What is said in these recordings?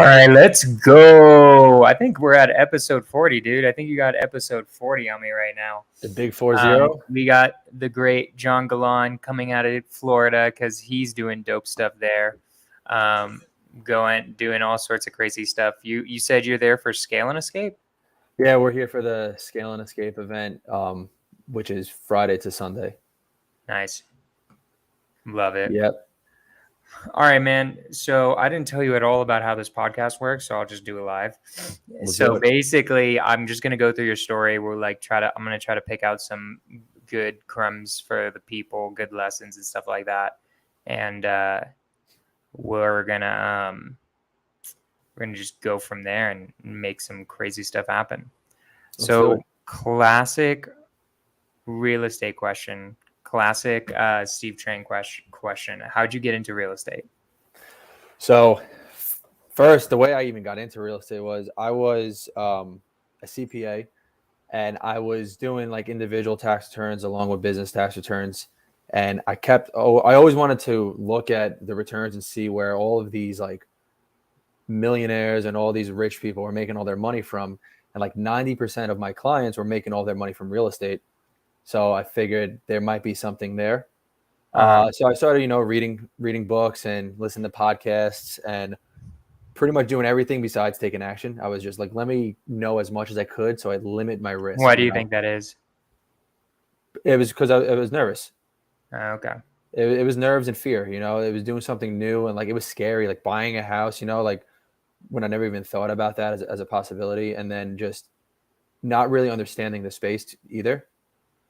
right, let's go. I think we're at episode 40, dude. I think you got episode 40 on me right now. The big 40. We got the great John Galan coming out of Florida because he's doing dope stuff there. Doing all sorts of crazy stuff. You said you're there for Scale and Escape? Yeah, we're here for the Scale and Escape event, which is Friday to Sunday. Nice. Love it. Yep. All right, man. So I didn't tell you at all about how this podcast works, so I'll just do it live. Basically, I'm just gonna go through your story. I'm gonna try to pick out some good crumbs for the people, good lessons and stuff like that. And we're gonna just go from there and make some crazy stuff happen. So classic real estate question. Classic Steve Trang question. How'd you get into real estate? So first, the way I even got into real estate was I was a CPA, and I was doing like individual tax returns along with business tax returns. And I always wanted to look at the returns and see where all of these like millionaires and all these rich people were making all their money from. And like 90% of my clients were making all their money from real estate. So I figured there might be something there. So I started, reading books and listening to podcasts and pretty much doing everything besides taking action. I was just like, let me know as much as I could so I'd limit my risk. Why do you think that is? It was because I was nervous. Okay. It was nerves and fear, it was doing something new, and like it was scary, like buying a house, like when I never even thought about that as a possibility, and then just not really understanding the space either.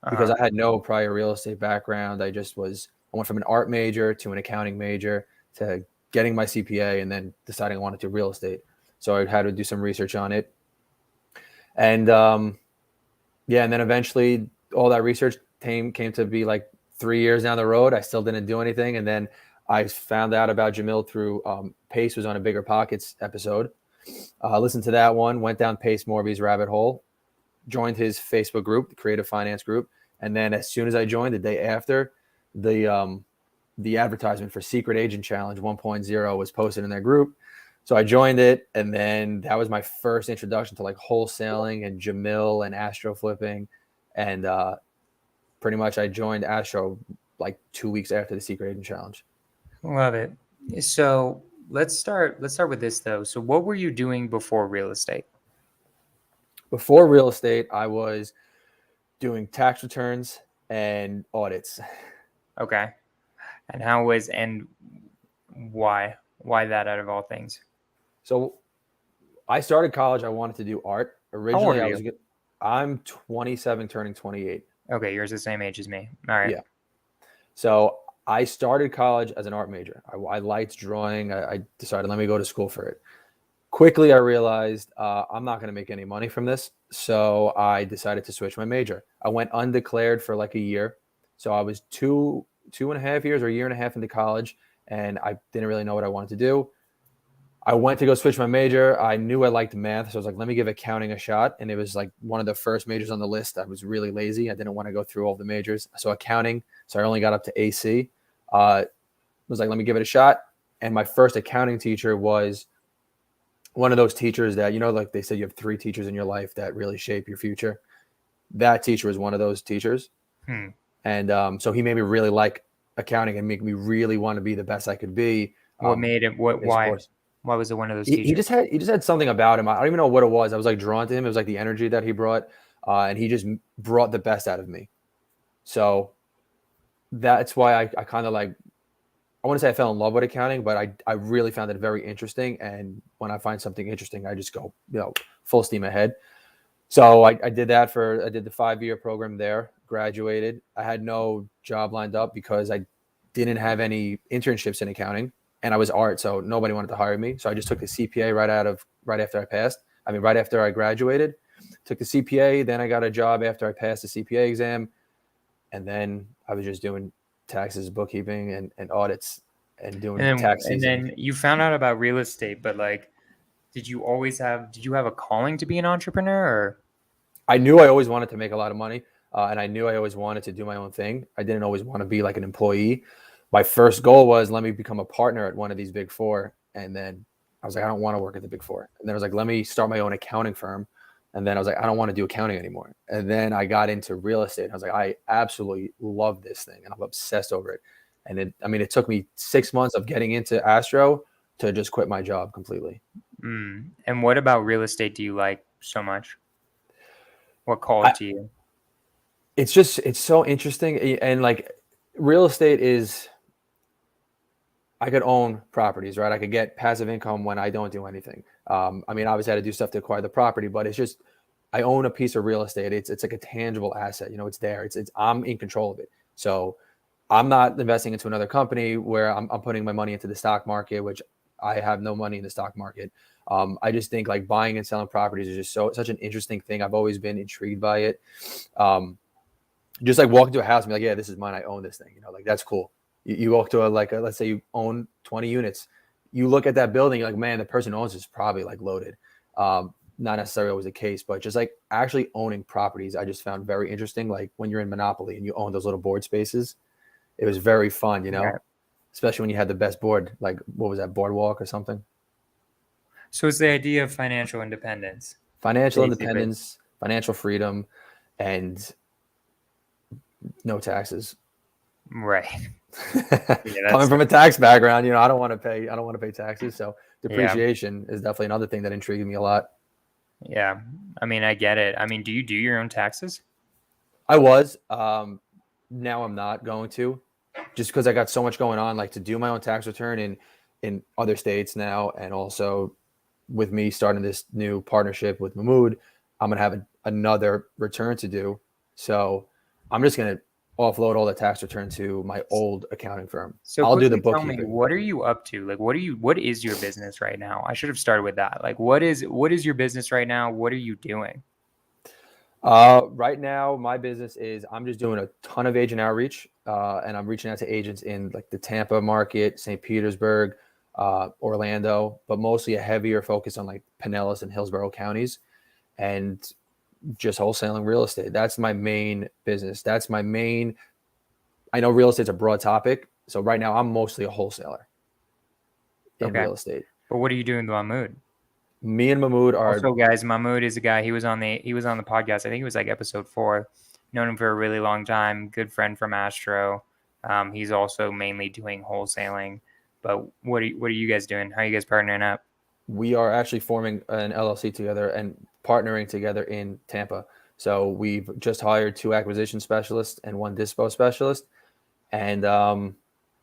Because I had no prior real estate background. I went from an art major to an accounting major to getting my CPA and then deciding I wanted to do real estate. So I had to do some research on it. And and then eventually all that research came to be like 3 years down the road. I still didn't do anything. And then I found out about Jamil through Pace was on a Bigger Pockets episode. Listened to that one, went down Pace Morby's rabbit hole, joined his Facebook group, the Creative Finance Group. And then as soon as I joined, the day after, the advertisement for Secret Agent Challenge 1.0 was posted in their group. So I joined it. And then that was my first introduction to like wholesaling and Jamil and Astro flipping. And pretty much I joined Astro like 2 weeks after the Secret Agent Challenge. Love it. So let's start with this though. So what were you doing before real estate? Before real estate, I was doing tax returns and audits. Okay. And why that out of all things? So I started college. I wanted to do art. Originally, I'm 27 turning 28. Okay. You're the same age as me. All right. Yeah. So I started college as an art major. I liked drawing. I decided, let me go to school for it. Quickly, I realized I'm not going to make any money from this. So I decided to switch my major. I went undeclared for like a year. So I was two and a half years or a year and a half into college, and I didn't really know what I wanted to do. I went to go switch my major. I knew I liked math. So I was like, let me give accounting a shot. And it was like one of the first majors on the list. I was really lazy. I didn't want to go through all the majors. So accounting. So I only got up to AC. Was like, let me give it a shot. And my first accounting teacher was one of those teachers that, like they said, you have 3 teachers in your life that really shape your future. That teacher was one of those teachers. And so he made me really like accounting and make me really want to be the best I could be. What made it? Why was it one of those teachers? He just had something about him. I don't even know what it was. I was like drawn to him. It was like the energy that he brought, and he just brought the best out of me. So that's why I kind of like, I want to say I fell in love with accounting, but I really found it very interesting. And when I find something interesting, I just go, full steam ahead. So I did the 5-year program there, graduated. I had no job lined up because I didn't have any internships in accounting, and I was art. So nobody wanted to hire me. So I just took the CPA right after I graduated, took the CPA. Then I got a job after I passed the CPA exam. And then I was just doing taxes, bookkeeping, and audits and doing tax season. And then you found out about real estate, but like, did you have a calling to be an entrepreneur? Or? I knew I always wanted to make a lot of money, and I knew I always wanted to do my own thing. I didn't always want to be like an employee. My first goal was, let me become a partner at one of these big 4. And then I was like, I don't want to work at the Big Four. And then I was like, let me start my own accounting firm. And then I was like, I don't want to do accounting anymore. And then I got into real estate. I was like, I absolutely love this thing and I'm obsessed over it. And it took me 6 months of getting into Astro to just quit my job completely. And what about real estate do you like so much? What called to you? It's so interesting. And like real estate is, I could own properties, right? I could get passive income when I don't do anything. Obviously I had to do stuff to acquire the property, but it's just, I own a piece of real estate. It's like a tangible asset. It's there. It's I'm in control of it. So I'm not investing into another company where I'm putting my money into the stock market, which I have no money in the stock market. I just think like buying and selling properties is just such an interesting thing. I've always been intrigued by it. Just like walking to a house and be like, yeah, this is mine. I own this thing. Like that's cool. You walk to let's say you own 20 units. You look at that building, you're like, man, the person who owns is probably like loaded. Not necessarily always the case, but just like actually owning properties, I just found very interesting. Like when you're in Monopoly and you own those little board spaces, it was very fun, Right. especially when you had the best board, like what was that, Boardwalk or something? So it's the idea of financial independence. Financial Basically. independence, financial freedom, and no taxes. Right. Coming from a tax background, I don't want to pay taxes. So depreciation is definitely another thing that intrigued me a lot. Yeah. I get it. Do you do your own taxes? I was. Now I'm not going to, just because I got so much going on, like to do my own tax return in other states now. And also with me starting this new partnership with Mahmood, I'm going to have another return to do. So I'm just going to offload all the tax return to my old accounting firm. So I'll do the tell me, bookkeeping. what are you up to? Like, what is your business right now? I should have started with that. Like, what is your business right now? What are you doing? Right now, my business is I'm just doing a ton of agent outreach, and I'm reaching out to agents in like the Tampa market, St. Petersburg, Orlando, but mostly a heavier focus on like Pinellas and Hillsborough counties, and just wholesaling real estate. That's my main business. I know real estate's a broad topic, so right now I'm mostly a wholesaler in real estate. But what are you doing to Mahmood? Me and Mahmood are. Also, guys, Mahmood is a guy. He was on the podcast. I think it was like episode 4. Known him for a really long time. Good friend from Astro. He's also mainly doing wholesaling. But what are you guys doing? How are you guys partnering up? We are actually forming an LLC together and partnering together in Tampa. So we've just hired 2 acquisition specialists and 1 dispo specialist, and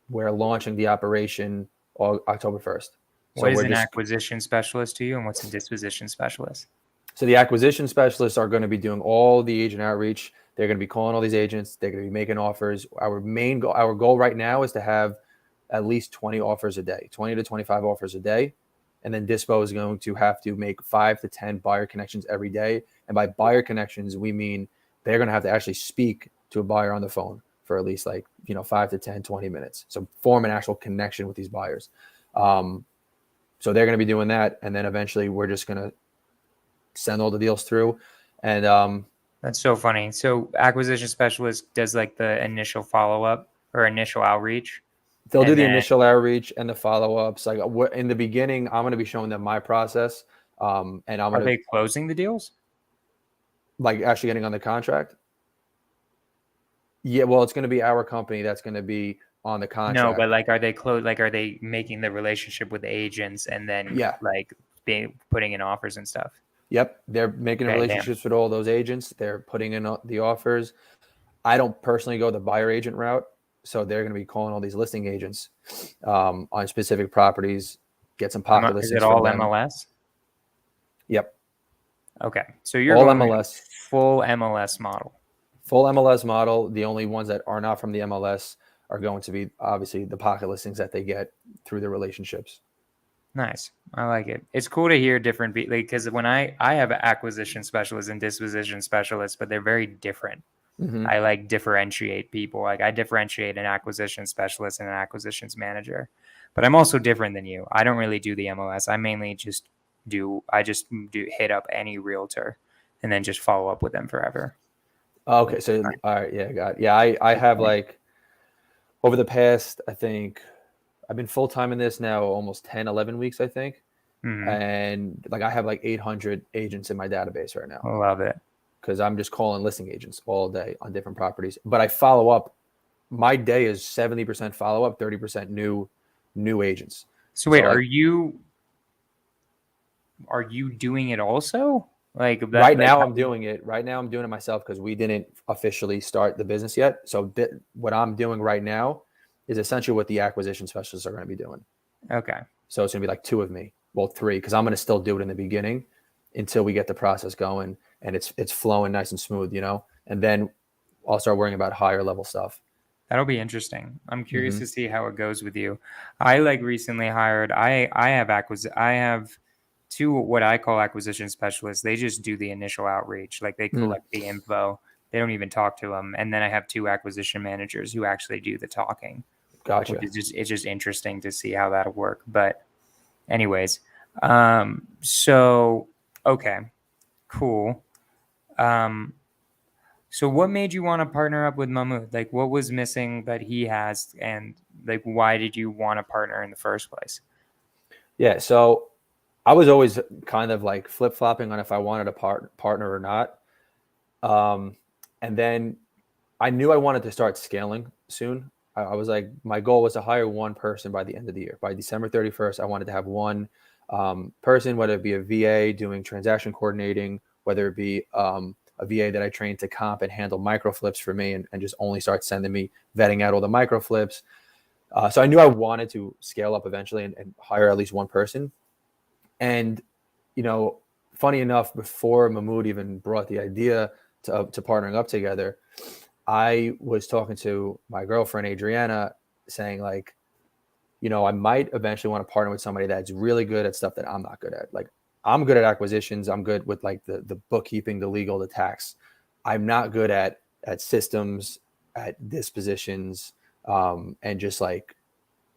we're launching the operation October 1st. So what is an acquisition specialist to you, and what's a disposition specialist? So the acquisition specialists are going to be doing all the agent outreach. They're going to be calling all these agents. They're going to be making offers. Our goal right now is to have at least 20 offers a day, 20 to 25 offers a day. And then dispo is going to have to make 5 to 10 buyer connections every day. And by buyer connections, we mean they're going to have to actually speak to a buyer on the phone for at least 5 to 10, 20 minutes. So form an actual connection with these buyers. So they're going to be doing that. And then eventually we're just going to send all the deals through. And that's so funny. So acquisition specialist does like the initial follow-up or initial outreach. They'll do the initial outreach and the follow-ups. Like in the beginning, I'm going to be showing them my process. And are they closing the deals? Like actually getting on the contract? Yeah, well, it's going to be our company that's going to be on the contract. No, but are they making the relationship with the agents and then putting in offers and stuff? Yep, they're making relationships with all those agents. They're putting in the offers. I don't personally go the buyer agent route, so they're going to be calling all these listing agents on specific properties, get some pocket listings. Is it all MLS? Yep. Okay, so you're all going MLS, full MLS model. Full MLS model. The only ones that are not from the MLS are going to be obviously the pocket listings that they get through the relationships. Nice. I like it. It's cool to hear different because when I have an acquisition specialist and disposition specialist, but they're very different. Mm-hmm. I differentiate people. I differentiate an acquisition specialist and an acquisitions manager, but I'm also different than you. I don't really do the MLS. I mainly just do hit up any realtor and then just follow up with them forever. Okay. So, all right. Yeah. Got it. Yeah. I have over the past, I think I've been full-time in this now almost 10, 11 weeks, I think. And like I have like 800 agents in my database right now. I love it. Because I'm just calling listing agents all day on different properties. But I follow up. My day is 70% follow up, 30% new agents. So wait, So like are you doing it also? Like that? right now I'm doing it. Right now I'm doing it myself because we didn't officially start the business yet. So what I'm doing right now is essentially what the acquisition specialists are going to be doing. Okay. So it's going to be like 2 of me, well 3, because I'm going to still do it in the beginning until we get the process going and it's flowing nice and smooth, and then I'll start worrying about higher level stuff. That'll be interesting. I'm curious to see how it goes with you. I like recently hired. I have 2 what I call acquisition specialists. They just do the initial outreach. Like they collect the info. They don't even talk to them. And then I have 2 acquisition managers who actually do the talking. Gotcha. Which is it's just interesting to see how that'll work. But anyways, so okay, cool. So what made you want to partner up with Mahmoud? Like what was missing that he has, and like why did you want to partner in the first place? Yeah, so I was always kind of like flip-flopping on if I wanted a partner or not. And then I knew I wanted to start scaling soon. I was like, my goal was to hire 1 person by the end of the year. By December 31st, I wanted to have 1 person, whether it be a VA doing transaction coordinating, whether it be a VA that I trained to comp and handle micro flips for me and just only start sending me vetting out all the micro flips. So I knew I wanted to scale up eventually and hire at least 1 person. And, funny enough, before Mahmoud even brought the idea to partnering up together, I was talking to my girlfriend, Adriana, saying like, I might eventually want to partner with somebody that's really good at stuff that I'm not good at. Like I'm good at acquisitions. I'm good with like the bookkeeping, the legal, the tax. I'm not good at systems, at dispositions, and just like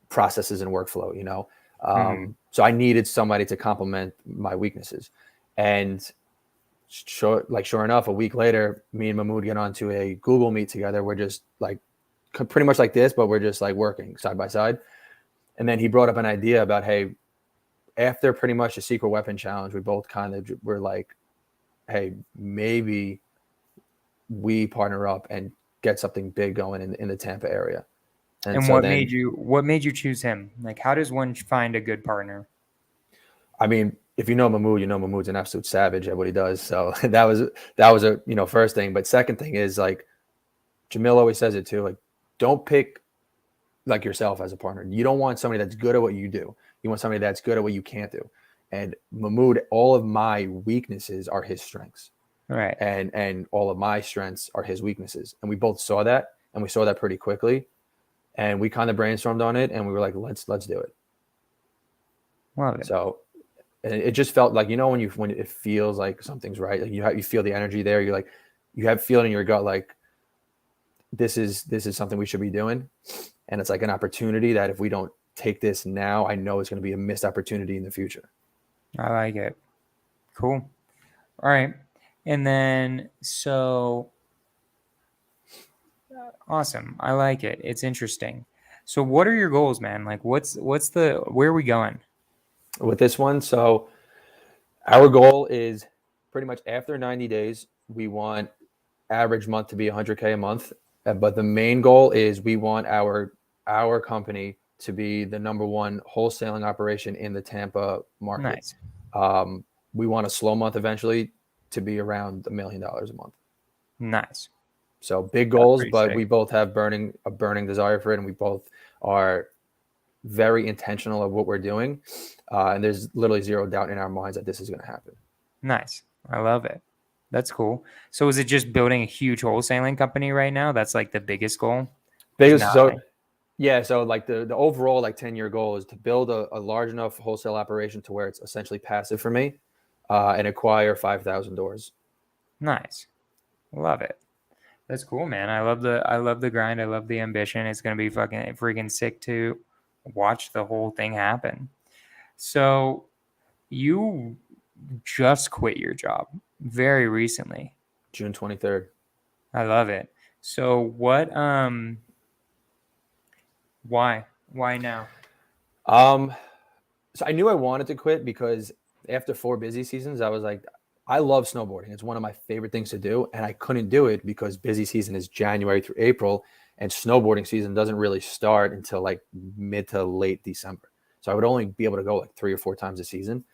processes and workflow, So I needed somebody to complement my weaknesses. And sure enough, a week later, me and Mahmoud get onto a Google Meet together. We're just like pretty much like this, but we're just like working side by side. And then he brought up an idea about, hey, after pretty much the secret weapon challenge, we both kind of were like, hey, maybe we partner up and get something big going in the Tampa area. And so what made you choose him? Like, how does one find a good partner? I mean, if you know Mahmoud, Mahmoud's an absolute savage at what he does. So that was a, first thing. But second thing is like, Jamil always says it too, like, don't pick like yourself as a partner. You don't want somebody that's good at what you do. You want somebody that's good at what you can't do. And Mahmoud, all of my weaknesses are his strengths. Right. And all of my strengths are his weaknesses. And we both saw that, and we saw that pretty quickly. And we kind of brainstormed on it, and we were like, let's do it. Love it. So and it just felt like, when it feels like something's right, like you feel the energy there. You're like, you have feeling in your gut, like this is something we should be doing. And it's like an opportunity that if we don't take this now, I know it's going to be a missed opportunity in the future. I like it. Cool. All right. And then, so awesome. I like it. It's interesting. So what are your goals, man? Like where are we going with this one? So our goal is pretty much after 90 days, we want average month to be 100K a month. But the main goal is we want our company to be the #1 wholesaling operation in the Tampa market. Nice. We want a slow month eventually to be around $1 million a month. Nice. So big goals, but we both have a burning desire for it, and we both are very intentional of what we're doing. And there's literally zero doubt in our minds that this is going to happen. Nice. I love it. That's cool. So is it just building a huge wholesaling company right now? That's like the biggest goal? Yeah. So like the overall like 10-year goal is to build a large enough wholesale operation to where it's essentially passive for me, and acquire 5,000 doors. Nice. Love it. That's cool, man. I love the grind. I love the ambition. It's going to be fucking freaking sick to watch the whole thing happen. So you just quit your job very recently. June 23rd. I love it. So what, why now? So I knew I wanted to quit because after 4 busy seasons, I was like, I love snowboarding. It's one of my favorite things to do. And I couldn't do it because busy season is January through April. And snowboarding season doesn't really start until like mid to late December. So I would only be able to go like 3 or 4 times a season.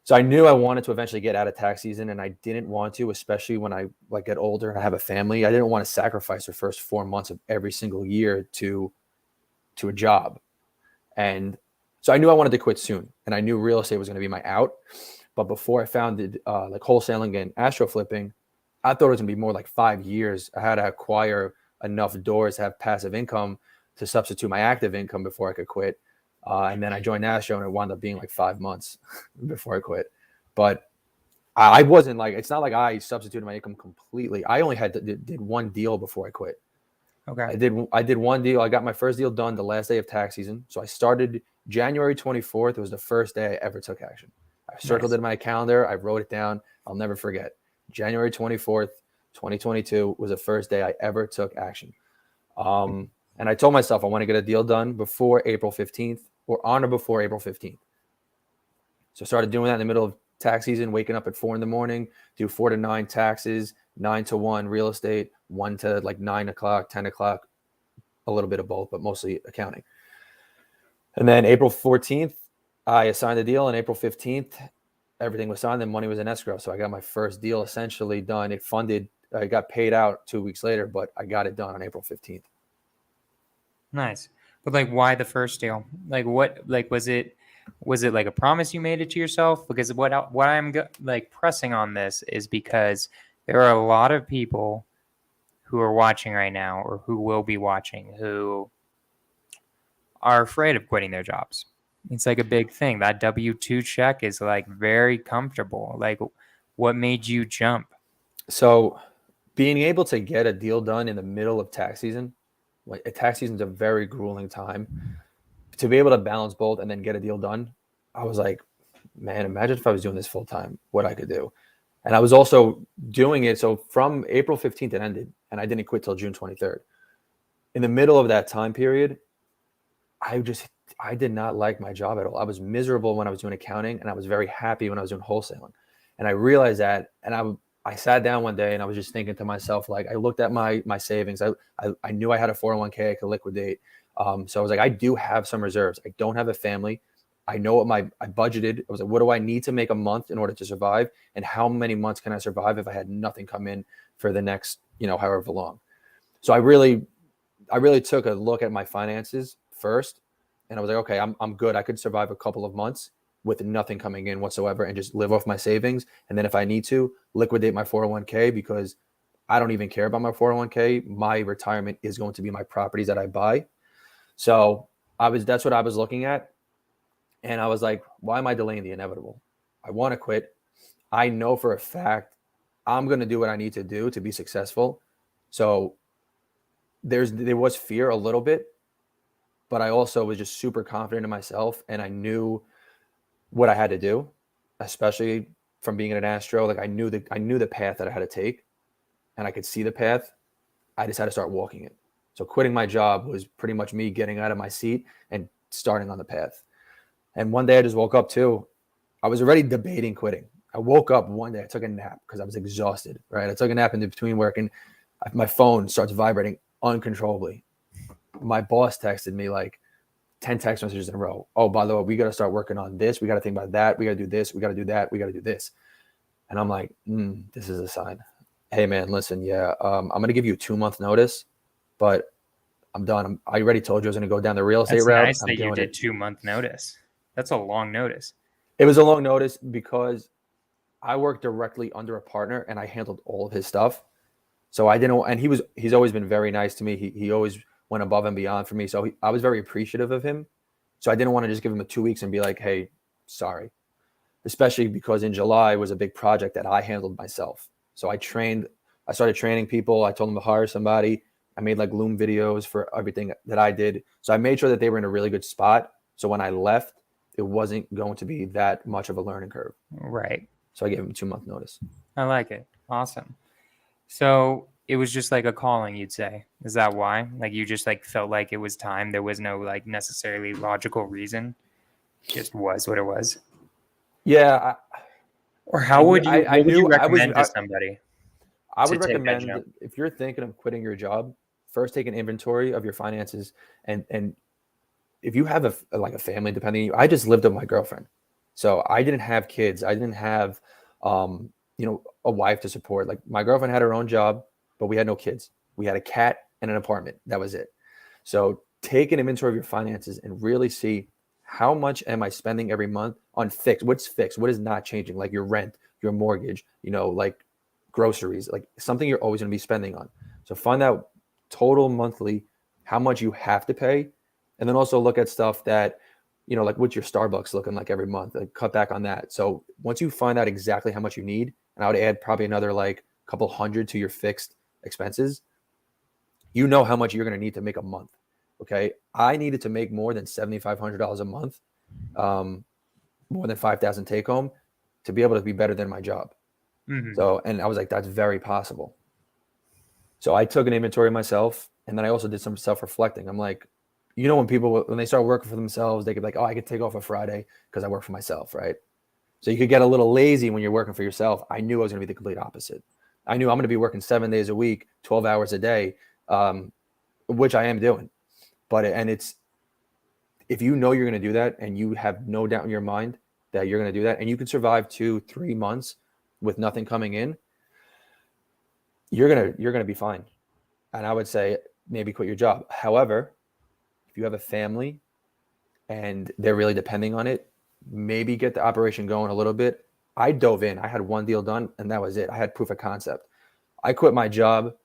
So I knew I wanted to eventually get out of tax season, and I didn't want to, especially when I like get older and I have a family. I didn't want to sacrifice the first 4 months of every single year to a job. And so I knew I wanted to quit soon, and I knew real estate was going to be my out. But before I founded like wholesaling and astro flipping, I thought it was going to be more like 5 years. I had to acquire enough doors to have passive income to substitute my active income before I could quit. And then I joined Astro, and it wound up being like 5 months before I quit. But I wasn't like, it's not like I substituted my income completely. I only did one deal before I quit. Okay. I did one deal. I got my first deal done the last day of tax season. So I started January 24th. It was the first day I ever took action. I circled it in my calendar. I wrote it down. I'll never forget. January 24th, 2022 was the first day I ever took action. And I told myself I want to get a deal done before April 15th or on or before April 15th. So I started doing that in the middle of tax season, waking up at 4 a.m, do 4 to 9 taxes, 9 to 1 real estate, 1 to like 9 o'clock, 10 o'clock, a little bit of both, but mostly accounting. And then April 14th, I assigned a deal, and April 15th, everything was signed and money was in escrow. So I got my first deal essentially done. It funded, I got paid out 2 weeks later, but I got it done on April 15th. Nice. But like, why the first deal? Like, what, like, was it like a promise you made it to yourself? Because what I'm like pressing on this is because there are a lot of people who are watching right now, or who will be watching, who are afraid of quitting their jobs. It's like a big thing. That W-2 check is like very comfortable. Like, what made you jump? So being able to get a deal done in the middle of tax season, like tax season is a very grueling time. To be able to balance both and then get a deal done, I was like, man, imagine if I was doing this full time, what I could do. And I was also doing it. So from April 15th, it ended, and I didn't quit till June 23rd. In the middle of that time period, I did not like my job at all. I was miserable when I was doing accounting, and I was very happy when I was doing wholesaling. And I realized that, and I sat down one day and I was just thinking to myself, like, I looked at my savings. I knew I had a 401k I could liquidate. So I was like, I do have some reserves. I don't have a family. I know what I budgeted. I was like, what do I need to make a month in order to survive? And how many months can I survive if I had nothing come in for the next, however long? So I really took a look at my finances first. And I was like, okay, I'm good. I could survive a couple of months with nothing coming in whatsoever and just live off my savings. And then if I need to, liquidate my 401k, because I don't even care about my 401k. My retirement is going to be my properties that I buy. So that's what I was looking at. And I was like, why am I delaying the inevitable? I want to quit. I know for a fact I'm going to do what I need to do to be successful. So there was fear a little bit, but I also was just super confident in myself, and I knew what I had to do, especially from being in an astro. Like I knew the path that I had to take, and I could see the path. I just had to start walking it. So quitting my job was pretty much me getting out of my seat and starting on the path. And one day I just woke up too. I was already debating quitting. I woke up one day, I took a nap because I was exhausted, right? I took a nap in between work, and my phone starts vibrating uncontrollably. My boss texted me like 10 text messages in a row. Oh, by the way, we got to start working on this. We got to think about that. We got to do this. We got to do that. We got to do this. And I'm like, this is a sign. Hey man, listen, I'm going to give you a 2-month notice, but I'm done. I already told you I was going to go down the real estate route. Nice that you did 2-month notice. That's a long notice. It was a long notice because I worked directly under a partner and I handled all of his stuff. So I didn't, and he's always been very nice to me. He always went above and beyond for me. So I was very appreciative of him. So I didn't want to just give him 2 weeks and be like, hey, sorry. Especially because in July was a big project that I handled myself. So I started training people. I told them to hire somebody. I made like Loom videos for everything that I did. So I made sure that they were in a really good spot. So when I left, it wasn't going to be that much of a learning curve. Right. So I gave him a 2-month notice. I like it. Awesome. So it was just like a calling, you'd say. Is that why? Like you just like felt like it was time. There was no like necessarily logical reason. just was what it was? Yeah. Or how would you, I what would you knew I was, recommend to somebody I to would take that recommend jump? if you're thinking of quitting your job, first take an inventory of your finances. And if you have like a family depending on you, I just lived with my girlfriend. So I didn't have kids. I didn't have, a wife to support. Like my girlfriend had her own job, but we had no kids. We had a cat and an apartment. That was it. So take an inventory of your finances and really see how much am I spending every month on fixed? What's fixed? What is not changing? Like your rent, your mortgage, like groceries, like something you're always going to be spending on. So find out total monthly how much you have to pay, and then also look at stuff that like what's your Starbucks looking like every month, like cut back on that. So once you find out exactly how much you need, and I would add probably another like couple hundred to your fixed expenses, you know how much you're going to need to make a month. Okay, I needed to make more than $7,500 a month, more than 5,000 take home, to be able to be better than my job. Mm-hmm. So, and I was like, that's very possible. So I took an inventory of myself, and then I also did some self-reflecting. I'm like, when people, when they start working for themselves, they could be like, oh, I could take off a Friday because I work for myself, right? So you could get a little lazy when you're working for yourself. I knew I was going to be the complete opposite. I knew I'm going to be working 7 days a week, 12 hours a day, which I am doing. It's, if you know you're going to do that and you have no doubt in your mind that you're going to do that, and you can survive 2-3 months with nothing coming in, you're going to be fine. And I would say maybe quit your job. However, if you have a family and they're really depending on it, maybe get the operation going a little bit. I dove in. I had one deal done, and that was it. I had proof of concept. I quit my job.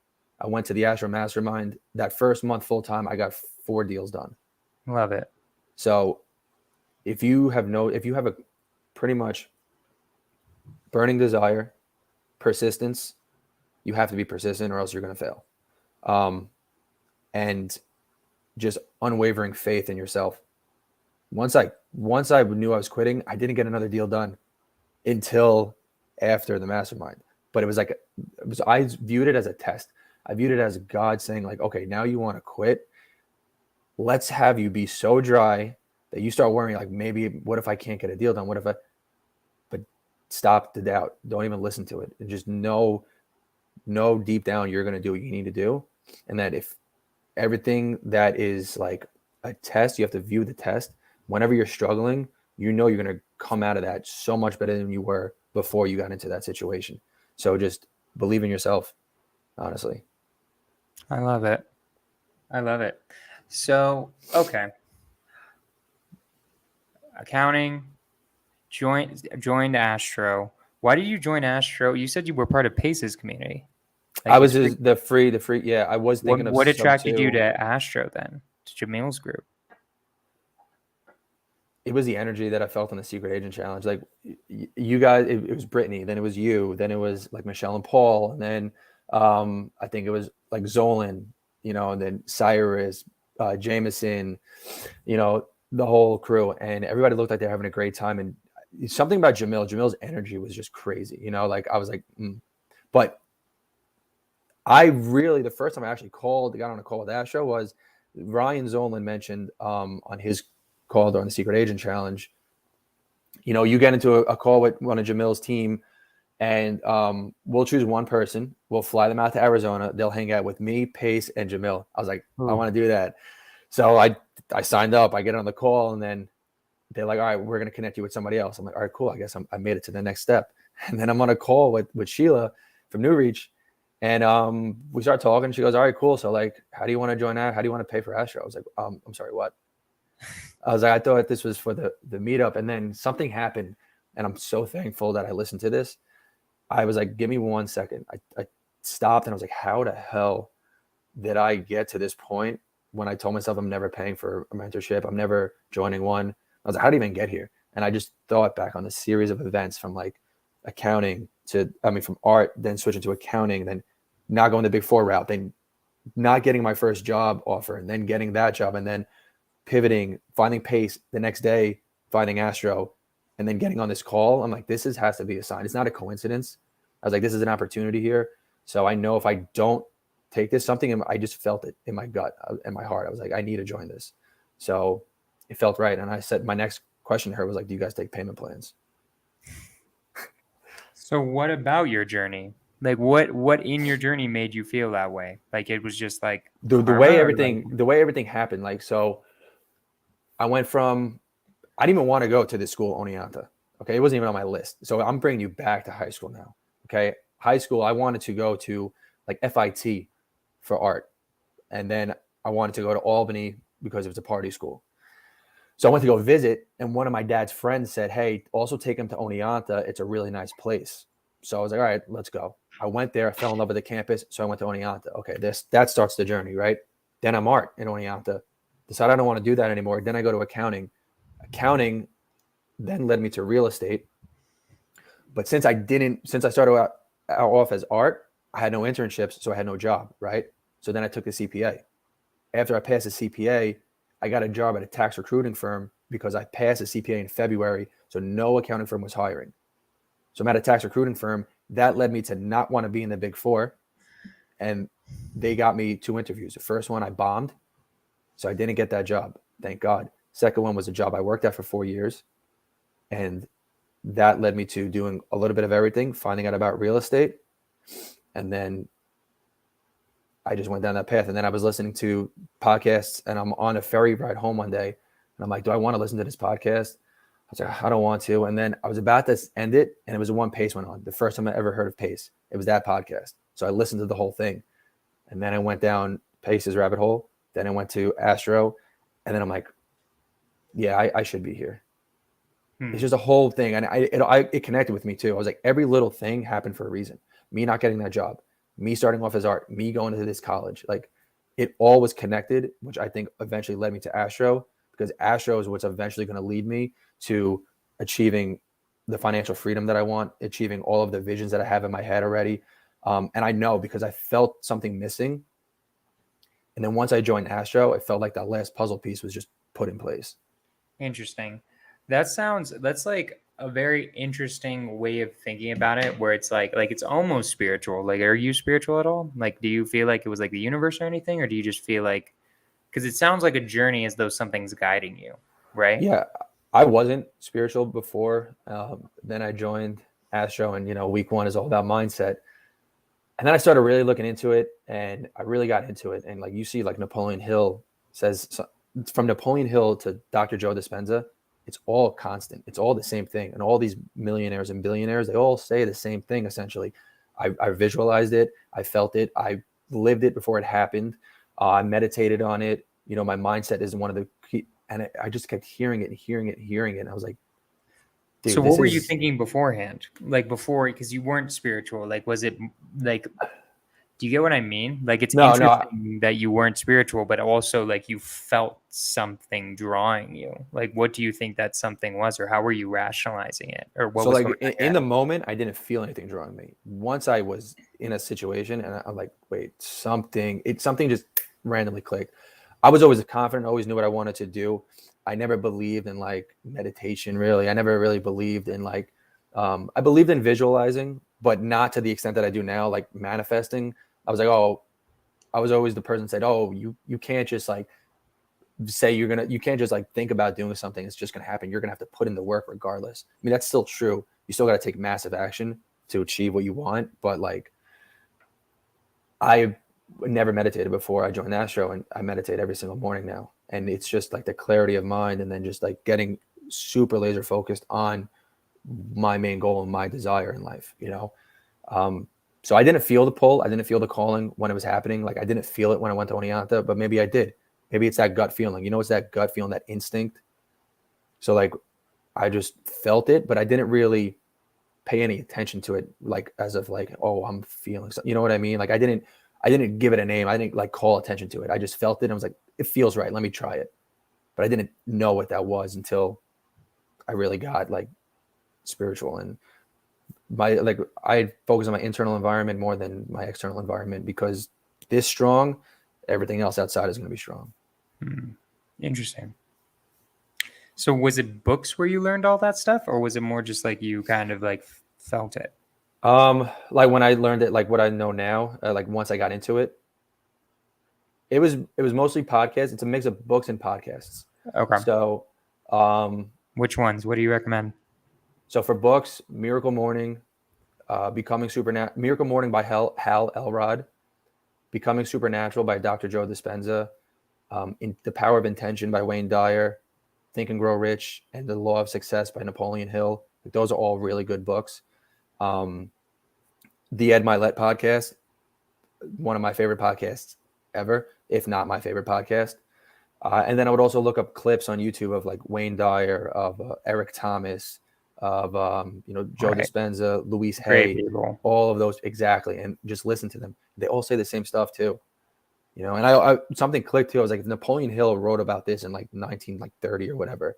I went to the Astro Mastermind. That first month full time, I got 4 deals done. Love it. So if you have a pretty much burning desire, persistence, you have to be persistent or else you're going to fail. And just unwavering faith in yourself. Once I knew I was quitting, I didn't get another deal done until after the mastermind. But it was like, I viewed it as a test. I viewed it as God saying like, okay, now you want to quit. Let's have you be so dry that you start worrying like, maybe what if I can't get a deal done? But stop the doubt. Don't even listen to it. And just know deep down you're going to do what you need to do. And that if everything that is like a test, you have to view the test. Whenever you're struggling, you're going to come out of that so much better than you were before you got into that situation. So just believe in yourself, honestly. I love it. So, okay. Accounting, joined Astro. Why did you join Astro? You said you were part of Pace's community. Like I was the free. Yeah, I was thinking what attracted you to Astro then, to Jamil's group? It was the energy that I felt in the Secret Agent Challenge. Like you guys, it was Brittany, then it was you, then it was like Michelle and Paul, and then I think it was like Zolan, and then Cyrus, Jameson, the whole crew, and everybody looked like they're having a great time. And something about Jamil's energy was just crazy. Like I was like, But the first time I actually got on a call with Astro was Ryan Zolan mentioned on his call during the Secret Agent Challenge. You get into a call with one of Jamil's team, and we'll choose one person. We'll fly them out to Arizona. They'll hang out with me, Pace, and Jamil. I was like, I want to do that. So I signed up. I get on the call, and then they're like, all right, we're going to connect you with somebody else. I'm like, all right, cool. I guess I made it to the next step. And then I'm on a call with Sheila from New Reach. And we start talking. She goes, all right, cool. So like, how do you want to join that? How do you want to pay for Astro? I was like, I'm sorry, what? I was like, I thought this was for the meetup. And then something happened, and I'm so thankful that I listened to this. I was like, give me 1 second. I stopped, and I was like, how the hell did I get to this point when I told myself I'm never paying for a mentorship? I'm never joining one. I was like, how did I even get here? And I just thought back on this series of events from like accounting from art, then switching to accounting, then not going the Big Four route, then not getting my first job offer, and then getting that job, and then pivoting, finding Pace the next day, finding Astro, and then getting on this call. I'm like, has to be a sign. It's not a coincidence. I was like, this is an opportunity here. So I know if I don't take this, I just felt it in my gut, in my heart. I was like, I need to join this. So it felt right. And I said, my next question to her was like, do you guys take payment plans? So what about your journey? Like what in your journey made you feel that way? Like it was just like The karma way or like everything happened. Like, so I went from, I didn't even want to go to this school, Oneonta. Okay. It wasn't even on my list. So I'm bringing you back to high school now. Okay. High school, I wanted to go to like FIT for art. And then I wanted to go to Albany because it was a party school. So I went to go visit, and one of my dad's friends said, hey, also take him to Oneonta. It's a really nice place. So I was like, all right, let's go. I went there. I fell in love with the campus. So I went to Oneonta. Okay, that starts the journey, right? Then I'm art in Oneonta. Decide I don't want to do that anymore. Then I go to accounting. Accounting then led me to real estate. But since I started out off as art, I had no internships, so I had no job, right? So then I took the CPA. After I passed the CPA, I got a job at a tax recruiting firm because I passed the CPA in February, so no accounting firm was hiring. So I'm at a tax recruiting firm. That led me to not want to be in the Big Four, and they got me 2 interviews. The first one I bombed, so I didn't get that job, thank God. Second one was a job I worked at for 4 years, and that led me to doing a little bit of everything, finding out about real estate, and then I just went down that path. And then I was listening to podcasts, and I'm on a ferry ride home one day, and I'm like, do I want to listen to this podcast? I was like, I don't want to. And then I was about to end it, and it was the one Pace went on. The first time I ever heard of Pace, it was that podcast. So I listened to the whole thing, and then I went down Pace's rabbit hole. Then I went to Astro, and then I'm like, yeah, I should be here. It's just a whole thing. And it connected with me too. I was like, every little thing happened for a reason. Me not getting that job, me starting off as art, me going to this college, like it all was connected, which I think eventually led me to Astro, because Astro is what's eventually going to lead me to achieving the financial freedom that I want, achieving all of the visions that I have in my head already. And I know because I felt something missing. And then once I joined Astro, it felt like that last puzzle piece was just put in place. Interesting. That's like a very interesting way of thinking about it, where it's like it's almost spiritual. Like, are you spiritual at all? Like, do you feel like it was like the universe or anything? Or do you just feel like, because it sounds like a journey as though something's guiding you, right? Yeah, I wasn't spiritual before. Then I joined Astro, and week one is all about mindset. And then I started really looking into it, and I really got into it. And like you see, like Napoleon Hill says, from Napoleon Hill to Dr. Joe Dispenza, it's all constant. It's all the same thing. And all these millionaires and billionaires, they all say the same thing, essentially. I visualized it. I felt it. I lived it before it happened. I meditated on it. My mindset is one of the key. And I just kept hearing it and hearing it and hearing it. And I was like, dude, so what were you thinking beforehand? Like before, because you weren't spiritual. Like, was it like, do you get what I mean? Like, it's interesting that you weren't spiritual, but also like you felt something drawing you. Like, what do you think that something was, or how were you rationalizing it, or what was like going on in the moment, I didn't feel anything drawing me. Once I was in a situation, and I'm like, wait, something just randomly clicked. I was always confident, always knew what I wanted to do. I never believed in like meditation, really. I never really believed in like, I believed in visualizing, but not to the extent that I do now, like manifesting. I was like, I was always the person that said, you can't just like say you can't just like think about doing something. It's just going to happen. You're going to have to put in the work regardless. I mean, that's still true. You still got to take massive action to achieve what you want. But like, I never meditated before I joined Astro, and I meditate every single morning now. And it's just like the clarity of mind, and then just like getting super laser focused on my main goal and my desire in life, So I didn't feel the pull. I didn't feel the calling when it was happening. Like I didn't feel it when I went to Oneonta, but maybe I did. Maybe it's that gut feeling, it's that gut feeling, that instinct. So like, I just felt it, but I didn't really pay any attention to it. Like as of like, I'm feeling something, you know what I mean? Like I didn't give it a name. I didn't like call attention to it. I just felt it. And I was like, it feels right. Let me try it. But I didn't know what that was until I really got like spiritual, and I focus on my internal environment more than my external environment, because this strong, everything else outside is going to be strong. Interesting. So was it books where you learned all that stuff, or was it more just like you kind of like felt it? Like when I learned it, like what I know now, like once I got into it, it was mostly podcasts. It's a mix of books and podcasts. Okay. So, Which ones? What do you recommend? So for books, Miracle Morning, Miracle Morning by Hal Elrod, Becoming Supernatural by Dr. Joe Dispenza, The Power of Intention by Wayne Dyer, Think and Grow Rich, and The Law of Success by Napoleon Hill. Those are all really good books. The Ed Milet podcast, one of my favorite podcasts ever, if not my favorite podcast. And then I would also look up clips on YouTube of like Wayne Dyer, of Eric Thomas, of Joe Dispenza, Louise Hay, all of those, exactly, and just listen to them. They all say the same stuff too, and I something clicked too. I was like, if Napoleon Hill wrote about this in like 1930 or whatever,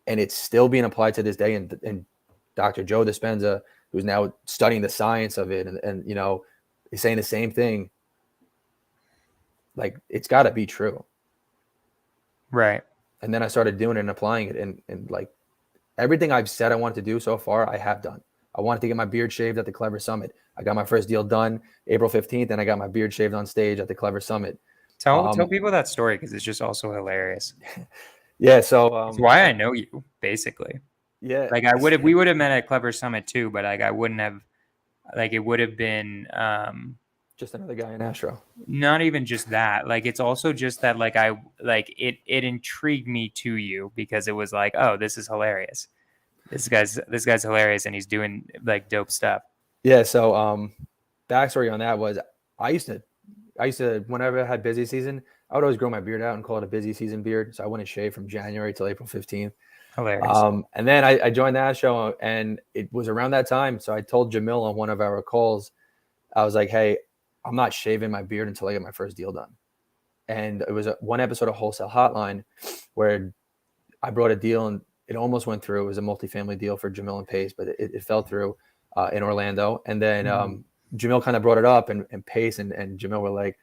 and it's still being applied to this day, and Dr. Joe Dispenza, who's now studying the science of it, and is saying the same thing, like it's got to be true. Right. And then I started doing it and applying it, and like everything I've said I wanted to do so far, I have done. I wanted to get my beard shaved at the Clever Summit. I got my first deal done April 15th, and I got my beard shaved on stage at the Clever Summit. Tell people that story, because it's just also hilarious. Yeah, so it's why I know you, basically. Yeah, like we would have met at Clever Summit too, but like I wouldn't have, like it would have been just another guy in Astro. Not even just that. Like it's also just that it intrigued me to you, because it was like, oh, this is hilarious. This guy's hilarious, and he's doing like dope stuff. Yeah. So backstory on that was I used to whenever I had busy season, I would always grow my beard out and call it a busy season beard. So I wouldn't shave from January till April 15th. Hilarious. And then I joined that show, and it was around that time. So I told Jamil on one of our calls, I was like, hey, I'm not shaving my beard until I get my first deal done. And it was one episode of Wholesale Hotline where I brought a deal, and it almost went through. It was a multifamily deal for Jamil and Pace, but it fell through in Orlando. And then Jamil kind of brought it up, and Pace and Jamil were like,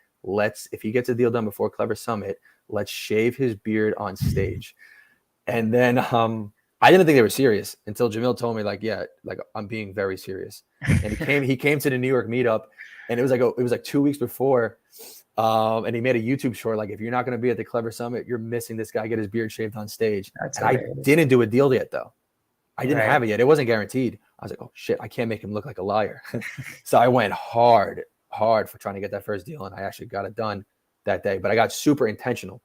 if he gets a deal done before Clever Summit, let's shave his beard on stage. And then I didn't think they were serious until Jamil told me, like, yeah, like I'm being very serious. And he came to the New York meetup, and it was like 2 weeks before, and he made a YouTube short, like, if you're not going to be at the Clever Summit, you're missing this guy get his beard shaved on stage. And I didn't do a deal yet, though. I didn't have it yet. It wasn't guaranteed. I was like, oh shit, I can't make him look like a liar. So I went hard for trying to get that first deal, and I actually got it done that day. But I got super intentional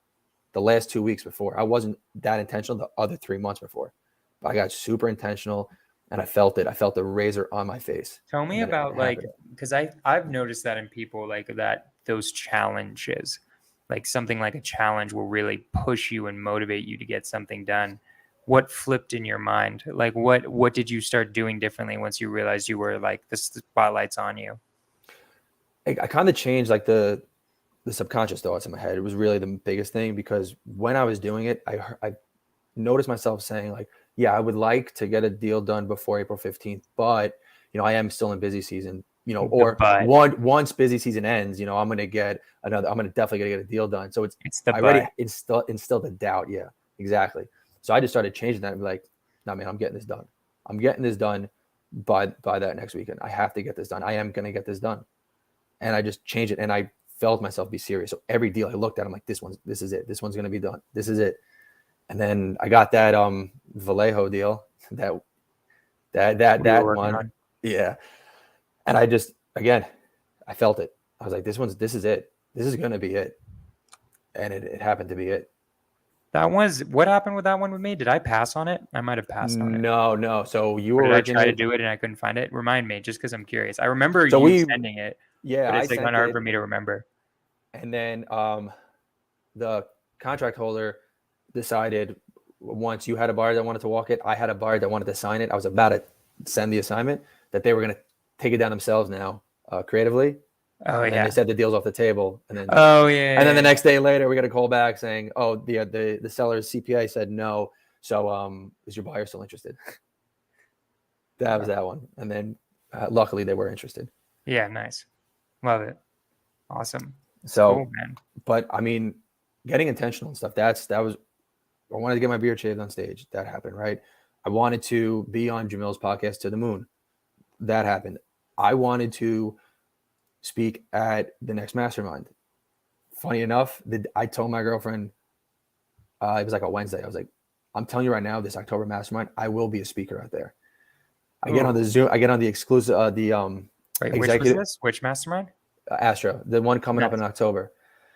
the last 2 weeks before. I wasn't that intentional the other 3 months before, but I got super intentional, and I felt it. I felt the razor on my face. Tell me about, like, because I've noticed that in people, like, that those challenges, like something like a challenge will really push you and motivate you to get something done. What flipped in your mind? Like, what did you start doing differently once you realized you were like, the spotlight's on you? I kind of changed like the subconscious thoughts in my head. It was really the biggest thing, because when I was doing it, I noticed myself saying, like, yeah, I would like to get a deal done before April 15th, but I am still in busy season, or once busy season ends, I'm going to definitely get a deal done. So I already instilled the doubt. Yeah, exactly. So I just started changing that and be like, no, man, I'm getting this done. I'm getting this done by that next weekend. I have to get this done. I am going to get this done. And I just changed it, and I felt myself be serious. So every deal I looked at, I'm like, this is it. This one's going to be done. This is it. And then I got that Vallejo deal, that one. Yeah. And I just, again, I felt it. I was like, this is it. This is going to be it. And it happened to be it. What happened with that one with me? Did I pass on it? I might have passed on it. No. So you were. Did I try to do it and I couldn't find it? Remind me, just because I'm curious. I remember you sending it. Yeah, but it's like hard for me to remember. And then the contract holder decided, once you had a buyer that wanted to walk it, I had a buyer that wanted to sign it. I was about to send the assignment, that they were going to take it down themselves now, creatively. Oh, and yeah. They said the deal's off the table. And then the next day later, we got a call back saying, oh, the seller's CPA said no. So is your buyer still interested? That was that one. And then luckily they were interested. Yeah, nice. Love it. Awesome. So, cool, man. But I mean, getting intentional and stuff, I wanted to get my beard shaved on stage. That happened, right? I wanted to be on Jamil's podcast To the Moon. That happened. I wanted to speak at the next mastermind. Funny enough, I told my girlfriend, it was like a Wednesday. I was like, I'm telling you right now, this October mastermind, I will be a speaker out there. I get on the Zoom, I get on the exclusive, Wait, executive. which was this? Which mastermind? Astro, the one coming up in October.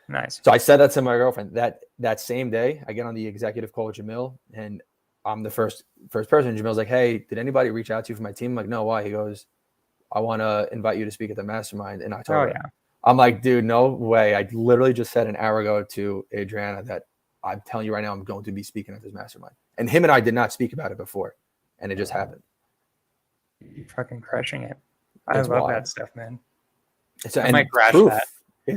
Nice. So I said that to my girlfriend. That same day, I get on the executive call with Jamil, and I'm the first person. Jamil's like, "Hey, did anybody reach out to you from my team?" I'm like, "No, why?" He goes, "I want to invite you to speak at the mastermind in October." Oh yeah. I'm like, "Dude, no way!" I literally just said an hour ago to Adriana that I'm telling you right now, I'm going to be speaking at this mastermind. And him and I did not speak about it before, and it just happened. You're fucking crushing it. I love that stuff, man. I might crash that.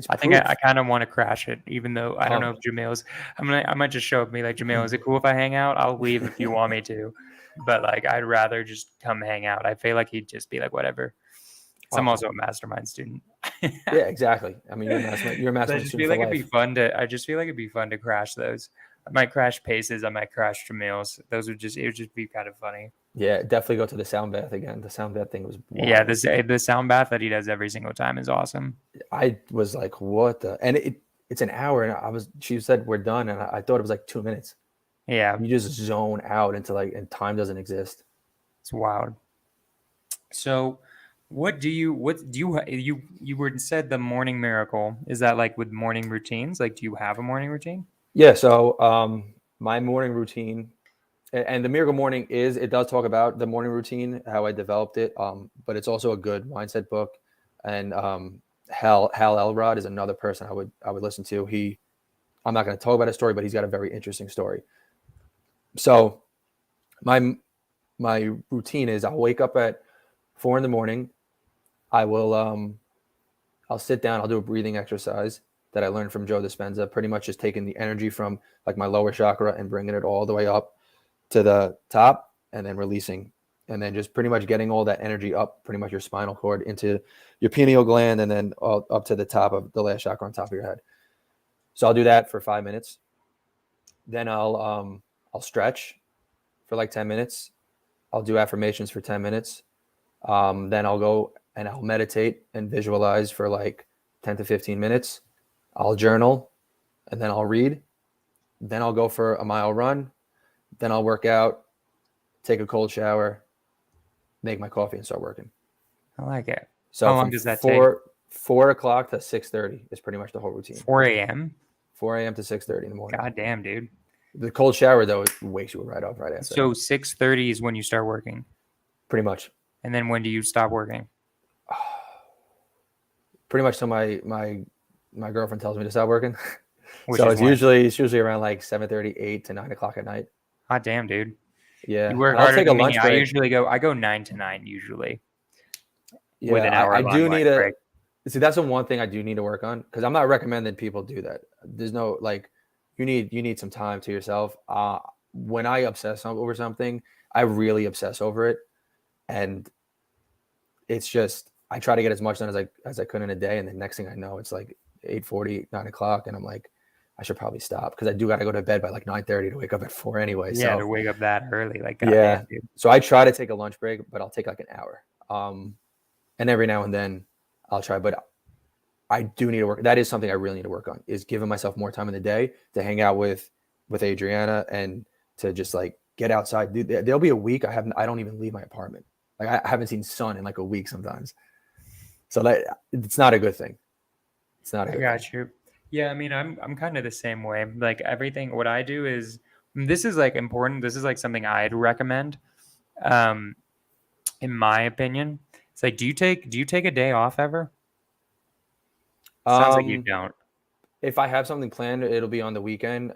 I think I kind of want to crash it, even though I don't know if Jamil's. I might just show up and be like, Jamil, is it cool if I hang out? I'll leave if you want me to, but like I'd rather just come hang out. I feel like he'd just be like, whatever. So I'm also a mastermind student. Yeah, exactly. I mean, you're a mastermind student for life. I just feel like it'd be fun to crash those. I might crash Paces. I might crash Jamil's. It would just be kind of funny. Yeah, definitely go to the sound bath again. The sound bath thing was wild. Yeah, the sound bath that he does every single time is awesome. I was like, what the? And it's an hour, and she said we're done, and I thought it was like 2 minutes. Yeah, you just zone out into and time doesn't exist. It's wild. So, you said the morning miracle, is that like with morning routines? Like, do you have a morning routine? Yeah. So, my morning routine. And the Miracle Morning it does talk about the morning routine, how I developed it. But it's also a good mindset book. And Hal Elrod is another person I would listen to. I'm not going to talk about his story, but he's got a very interesting story. So my routine is I'll wake up at 4 a.m. I'll sit down. I'll do a breathing exercise that I learned from Joe Dispenza, pretty much just taking the energy from like my lower chakra and bringing it all the way up to the top and then releasing, and then just pretty much getting all that energy up, pretty much your spinal cord into your pineal gland, and then up to the top of the last chakra on top of your head. So I'll do that for 5 minutes. Then I'll stretch for like 10 minutes. I'll do affirmations for 10 minutes. Then I'll go and I'll meditate and visualize for like 10 to 15 minutes. I'll journal, and then I'll read. Then I'll go for a mile run. Then I'll work out, take a cold shower, make my coffee, and start working. I like it. So how long does that take? 4 o'clock to 6:30 is pretty much the whole routine. 4 a.m.? 4 a.m. to 6:30 in the morning. God damn, dude. The cold shower, though, it wakes you right up right after. So 6:30 is when you start working? Pretty much. And then when do you stop working? Pretty much till my girlfriend tells me to stop working. So it's usually around like 7:30, 8 to 9 o'clock at night. God damn, dude. Yeah. You work harder than me. I go 9 to 9 usually. Yeah, with an hour. I do need to see. That's the one thing I do need to work on, because I'm not recommending people do that. There's no you need some time to yourself. When I obsess over something, I really obsess over it, and it's just I try to get as much done as I could in a day, and the next thing I know, it's like 8:40, 9 o'clock, and I'm like, I should probably stop, because I do got to go to bed by like 9:30 to wake up at 4 anyway. Yeah, to wake up that early, like damn, dude. So I try to take a lunch break, but I'll take like an hour. And every now and then I'll try, but I do need to work. That is something I really need to work on, is giving myself more time in the day to hang out with Adriana and to just like get outside. Dude, there'll be a week I don't even leave my apartment. Like I haven't seen sun in like a week sometimes. So it's not a good thing. It's not a good thing. I got you. Yeah, I mean, I'm kind of the same way. Like everything, what I do is, this is like important. This is like something I'd recommend. In my opinion, it's like, do you take a day off ever? Sounds like you don't. If I have something planned, it'll be on the weekend.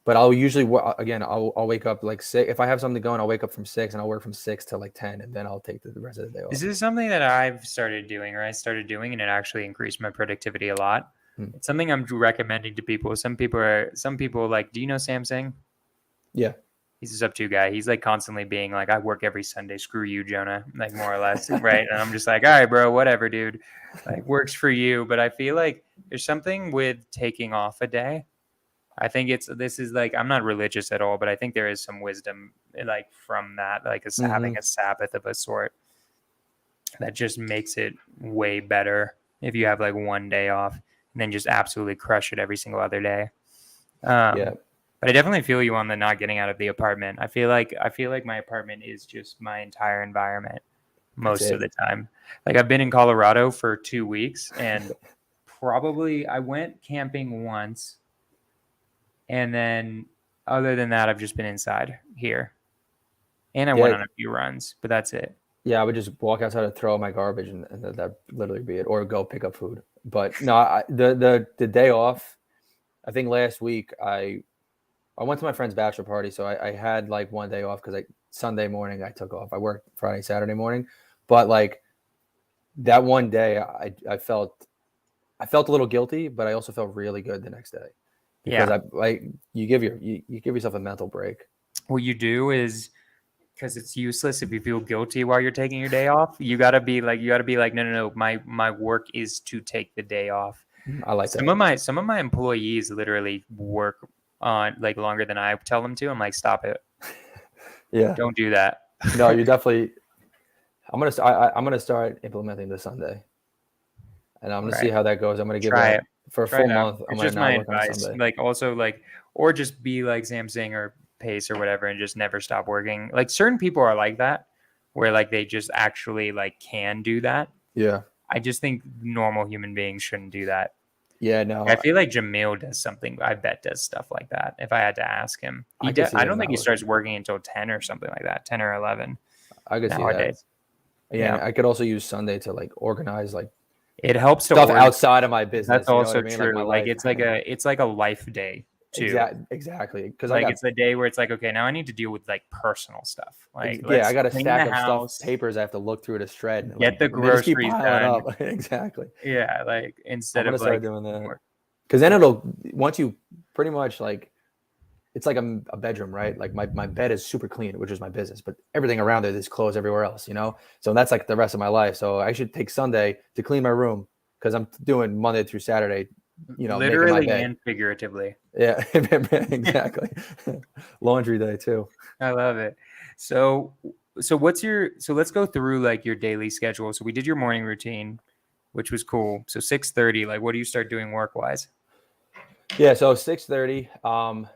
But I'll usually I'll wake up like 6. If I have something going, I'll wake up from 6 and I'll work from 6 to like 10, and then I'll take the rest of the day off. This is something that I've started doing, and it actually increased my productivity a lot. It's something I'm recommending to people. Some people like, do you know Sam Singh? Yeah. He's a Sub2 guy. He's like constantly being like, I work every Sunday. Screw you, Jonah. Like, more or less. Right. And I'm just like, all right, bro, whatever, dude. Like, works for you. But I feel like there's something with taking off a day. I think this is like, I'm not religious at all, but I think there is some wisdom like from that, like having a Sabbath of a sort that just makes it way better if you have like one day off and then just absolutely crush it every single other day. Yeah. But I definitely feel you on the not getting out of the apartment. I feel like my apartment is just my entire environment most of the time. Like I've been in Colorado for 2 weeks, and probably I went camping once, and then other than that, I've just been inside here. And I went on a few runs, but that's it. Yeah, I would just walk outside and throw my garbage, and that'd literally be it, or go pick up food. But no, the day off, I think last week I went to my friend's bachelor party, so I had like one day off because Sunday morning I took off. I worked Friday, Saturday morning, but like that one day I felt a little guilty, but I also felt really good the next day because you give yourself a mental break. What you do is, because it's useless if you feel guilty while you're taking your day off. You gotta be like, no. My work is to take the day off. I like that. Some of my employees literally work on like longer than I tell them to. I'm like, stop it. Yeah. Don't do that. No, you definitely. I'm gonna start implementing this Sunday, and I'm gonna see how that goes. I'm gonna give it for a full month. It's just my advice. Like also like, or just be like Samsung or Pace or whatever, and just never stop working. Like certain people are like that, where like they just actually like can do that. Yeah. I just think normal human beings shouldn't do that. Yeah, no. I feel like Jamil does something. I bet does stuff like that. If I had to ask him, I don't think he starts working until 10 or something like that, 10 or 11. I could see that. Yeah, I could also use Sunday to like organize like it helps stuff outside of my business. That's also true. Like it's like a life day too. Exactly. Because like it's the day where it's like, okay, now I need to deal with like personal stuff. Like I got a stack of stuff, papers I have to look through to shred. Get the groceries done. Exactly. Yeah, like instead of start doing that. Because then once you pretty much like, it's like a bedroom, right? Like my bed is super clean, which is my business, but everything around there, there's clothes everywhere else, you know? So that's like the rest of my life. So I should take Sunday to clean my room because I'm doing Monday through Saturday, you know, literally and figuratively. Yeah, exactly. Laundry day too. I love it. So let's go through like your daily schedule. So we did your morning routine, which was cool. So 6:30, like what do you start doing work-wise? Yeah, so 6:30.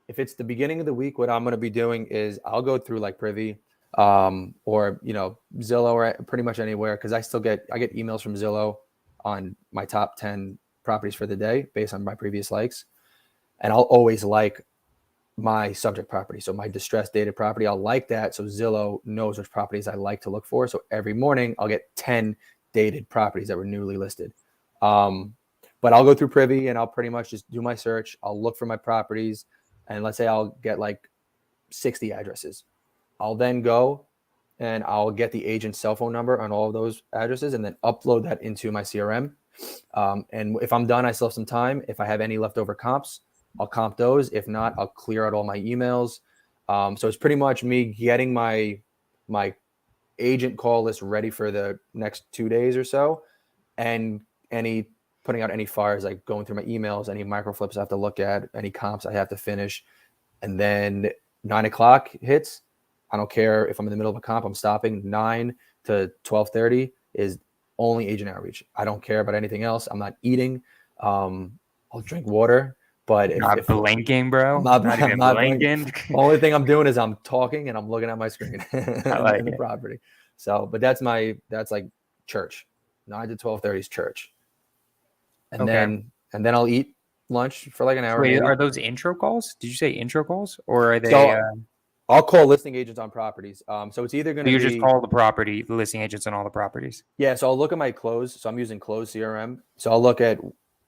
If it's the beginning of the week, what I'm going to be doing is I'll go through like Privy, or you know, Zillow, or pretty much anywhere, because I get emails from Zillow on my top 10 properties for the day based on my previous likes, and I'll always like my subject property. So my distressed dated property, I'll like that. So Zillow knows which properties I like to look for. So every morning I'll get 10 dated properties that were newly listed. But I'll go through Privy and I'll pretty much just do my search. I'll look for my properties, and let's say I'll get like 60 addresses. I'll then go and I'll get the agent's cell phone number on all of those addresses and then upload that into my CRM. And if I'm done, I still have some time. If I have any leftover comps, I'll comp those. If not, I'll clear out all my emails. So it's pretty much me getting my agent call list ready for the next 2 days or so, and putting out any fires, like going through my emails, any micro flips I have to look at, any comps I have to finish. And then 9 o'clock hits. I don't care if I'm in the middle of a comp, I'm stopping. 9 to 12:30 is only agent outreach. I don't care about anything else. I'm not eating. I'll drink water. But if blinking, bro. Not even blinking. Only thing I'm doing is I'm talking and I'm looking at my screen in the property. So, but that's like church. 9 to 12:30 is church. And then I'll eat lunch for like an hour. Wait, are those intro calls? Did you say intro calls, or are they? So, I'll call listing agents on properties. So it's either going to be. You just call the listing agents on all the properties. Yeah. So I'll look at my close. So I'm using close CRM. So I'll look at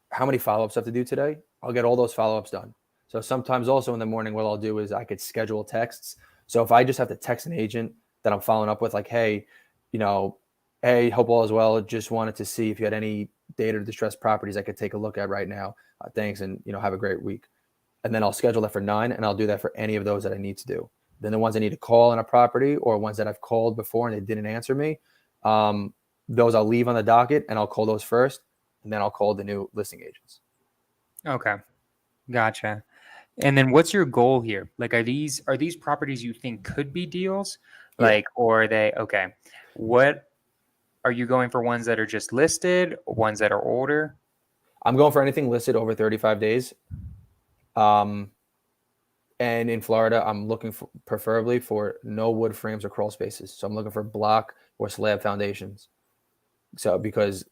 how many follow-ups I have to do today. I'll get all those follow-ups done. So sometimes also in the morning, what I'll do is I could schedule texts. So if I just have to text an agent that I'm following up with, like, hey, hey, hope all is well. Just wanted to see if you had any data or distressed properties I could take a look at right now. Thanks. And, have a great week. And then I'll schedule that for 9, and I'll do that for any of those that I need to do. Then the ones I need to call on a property, or ones that I've called before and they didn't answer me, those I'll leave on the docket and I'll call those first, and then I'll call the new listing agents. Okay. Gotcha. And then what's your goal here? Like, are these properties you think could be deals? Like, or are they, okay. What are you going for, ones that are just listed, ones that are older? I'm going for anything listed over 35 days. And in Florida, I'm looking for preferably for no wood frames or crawl spaces. So I'm looking for block or slab foundations. So because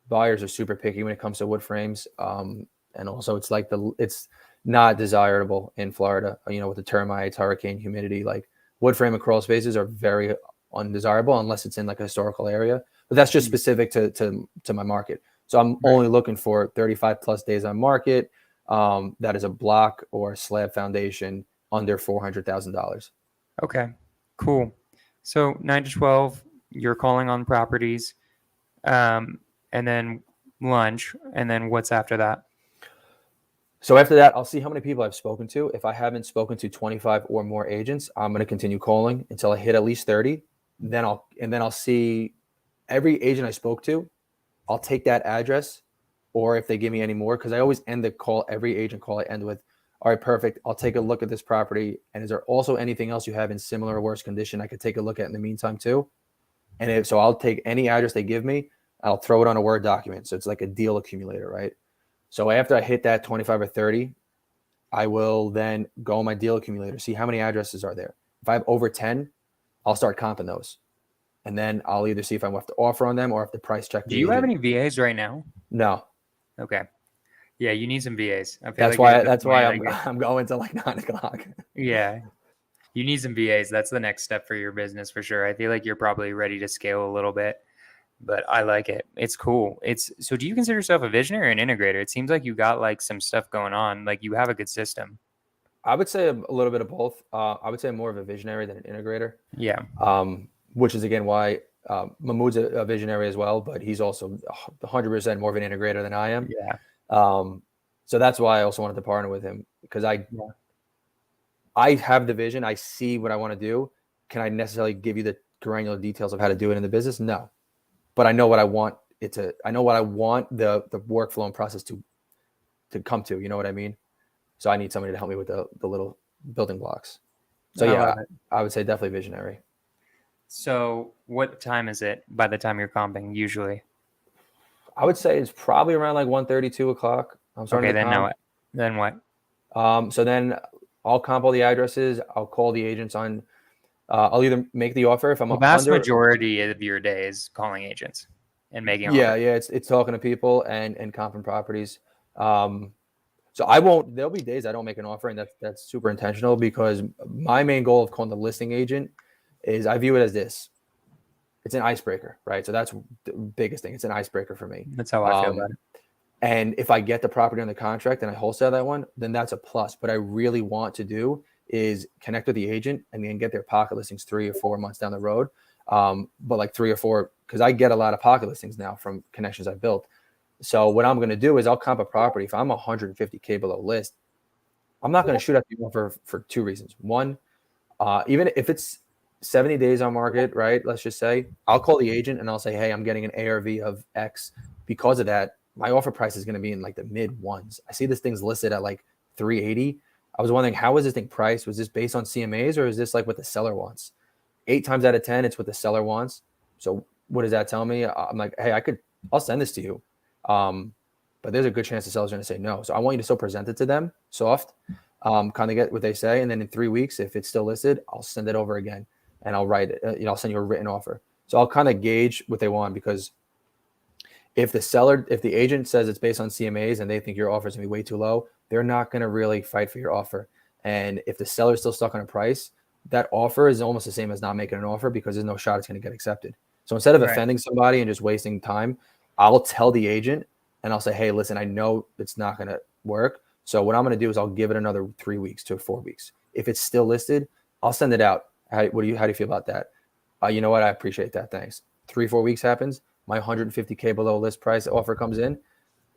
buyers are super picky when it comes to wood frames, and also it's not desirable in Florida. With the termites, hurricane, humidity, like wood frame and crawl spaces are very undesirable unless it's in like a historical area. But that's just specific to my market. So I'm only looking for 35 plus days on market. That is a block or slab foundation under $400,000. Okay, cool. So 9 to 12, you're calling on properties, and then lunch, and then what's after that? So after that, I'll see how many people I've spoken to. If I haven't spoken to 25 or more agents, I'm going to continue calling until I hit at least 30. Then I'll see every agent I spoke to. I'll take that address, or if they give me any more, because I always end the call, every agent call I end with, all right, perfect. I'll take a look at this property. And is there also anything else you have in similar or worse condition I could take a look at in the meantime too? And so I'll take any address they give me, I'll throw it on a Word document. So it's like a deal accumulator, right? So after I hit that 25 or 30, I will then go on my deal accumulator, see how many addresses are there. If I have over 10, I'll start comping those. And then I'll either see if I have to offer on them or if the price check. Do you have any VAs right now? No. Okay. Yeah, you need some VAs. I feel That's like why I'm going to like 9 o'clock. Yeah. You need some VAs. That's the next step for your business for sure. I feel like you're probably ready to scale a little bit, but I like it. It's cool. So do you consider yourself a visionary or an integrator? It seems like you got like some stuff going on. Like you have a good system. I would say a little bit of both. I would say more of a visionary than an integrator. Yeah. Which is again why Mahmoud's a visionary as well, but he's also 100% more of an integrator than I am. Yeah. So that's why I also wanted to partner with him, because I have the vision. I see what I want to do. Can I necessarily give you the granular details of how to do it in the business? No, but I know what I want I know what I want the workflow and process to come to. You know what I mean? So I need somebody to help me with the little building blocks. So yeah, I would say definitely visionary. So what time is it by the time you're comping usually? I would say it's probably around like 1:30, 2 o'clock. I'm starting okay, to comp. Then what? So then I'll comp all the addresses. I'll call the agents on. I'll either make the offer if I'm the vast majority of your day is calling agents and making offers. Yeah, it's talking to people and comping properties. So there'll be days I don't make an offer, and that's super intentional, because my main goal of calling the listing agent is I view it as this. It's an icebreaker, right? So that's the biggest thing. It's an icebreaker for me. That's how I feel about it. And if I get the property on the contract and I wholesale that one, then that's a plus. What I really want to do is connect with the agent and then get their pocket listings 3 or 4 months down the road. But like 3 or 4, because I get a lot of pocket listings now from connections I've built. So what I'm going to do is I'll comp a property. If I'm 150K below list, I'm not going to shoot at the offer for 2 reasons. One, even if it's 70 days on market, right? Let's just say I'll call the agent and I'll say, hey, I'm getting an ARV of X. Because of that, my offer price is going to be in like the mid ones. I see this thing's listed at like 380. I was wondering, how is this thing priced? Was this based on CMAs, or is this like what the seller wants? 8 times out of 10, it's what the seller wants. So what does that tell me? I'm like, hey, I'll send this to you. But there's a good chance the seller's going to say no. So I want you to still present it to them soft, kind of get what they say. And then in 3 weeks, if it's still listed, I'll send it over again and I'll write it. I'll send you a written offer. So I'll kind of gauge what they want, because if the agent says it's based on CMAs and they think your offer is going to be way too low, they're not going to really fight for your offer. And if the seller's still stuck on a price, that offer is almost the same as not making an offer, because there's no shot it's going to get accepted. So instead of offending somebody and just wasting time, I'll tell the agent and I'll say, hey, listen, I know it's not going to work. So what I'm going to do is I'll give it another 3 weeks to 4 weeks. If it's still listed, I'll send it out. How do you feel about that? You know what? I appreciate that. Thanks. 3-4 weeks happens. My 150K below list price offer comes in.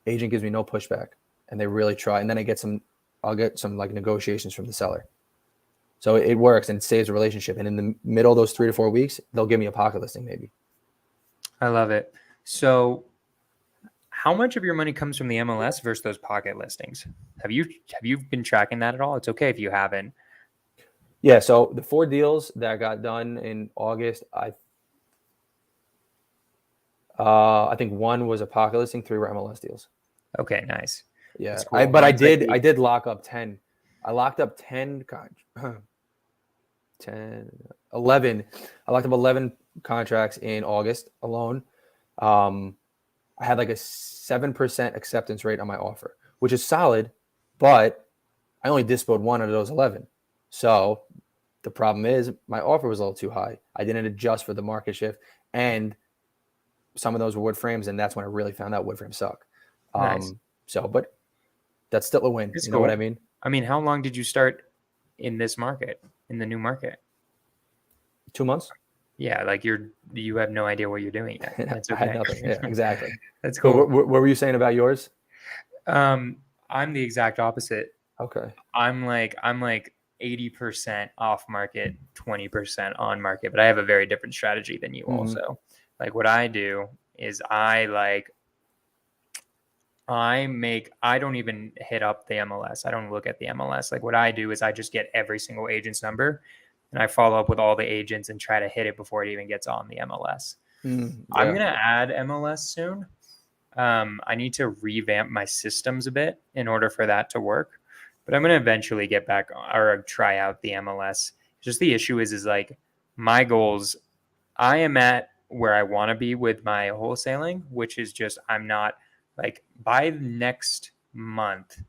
Agent gives me no pushback, and they really try. And then I'll get some like negotiations from the seller. So it works and it saves a relationship. And in the middle of those 3 to 4 weeks, they'll give me a pocket listing maybe. I love it. So how much of your money comes from the MLS versus those pocket listings? Have you been tracking that at all? It's okay if you haven't. Yeah. So the 4 deals that got done in August, I think 1 was a pocket listing, 3 were MLS deals. Okay, nice. Yeah. Cool. I did lock up 10 I locked up 11. I locked up 11 contracts in August alone. I had like a 7% acceptance rate on my offer, which is solid, but I only dispoed one out of those 11. So the problem is my offer was a little too high. I didn't adjust for the market shift, and some of those were wood frames, and that's when I really found out wood frames suck. Nice. So, but that's still a win. It's You know cool. what I mean? I mean, how long did you start in this market, in the new market? 2 months. Yeah, like you have no idea what you're doing yet. That's okay. I had nothing. Yeah, exactly. That's cool. What were you saying about yours? I'm the exact opposite. Okay. I'm like 80% off market, 20% on market, but I have a very different strategy than you also. Like what I do is I don't even hit up the MLS. I don't look at the MLS. Like what I do is I just get every single agent's number and I follow up with all the agents and try to hit it before it even gets on the MLS. I'm going to add MLS soon. I need to revamp my systems a bit in order for that to work, but I'm going to eventually get back or try out the MLS. Just the issue is like my goals, I am at where I want to be with my wholesaling, which is just, I'm not like by next month,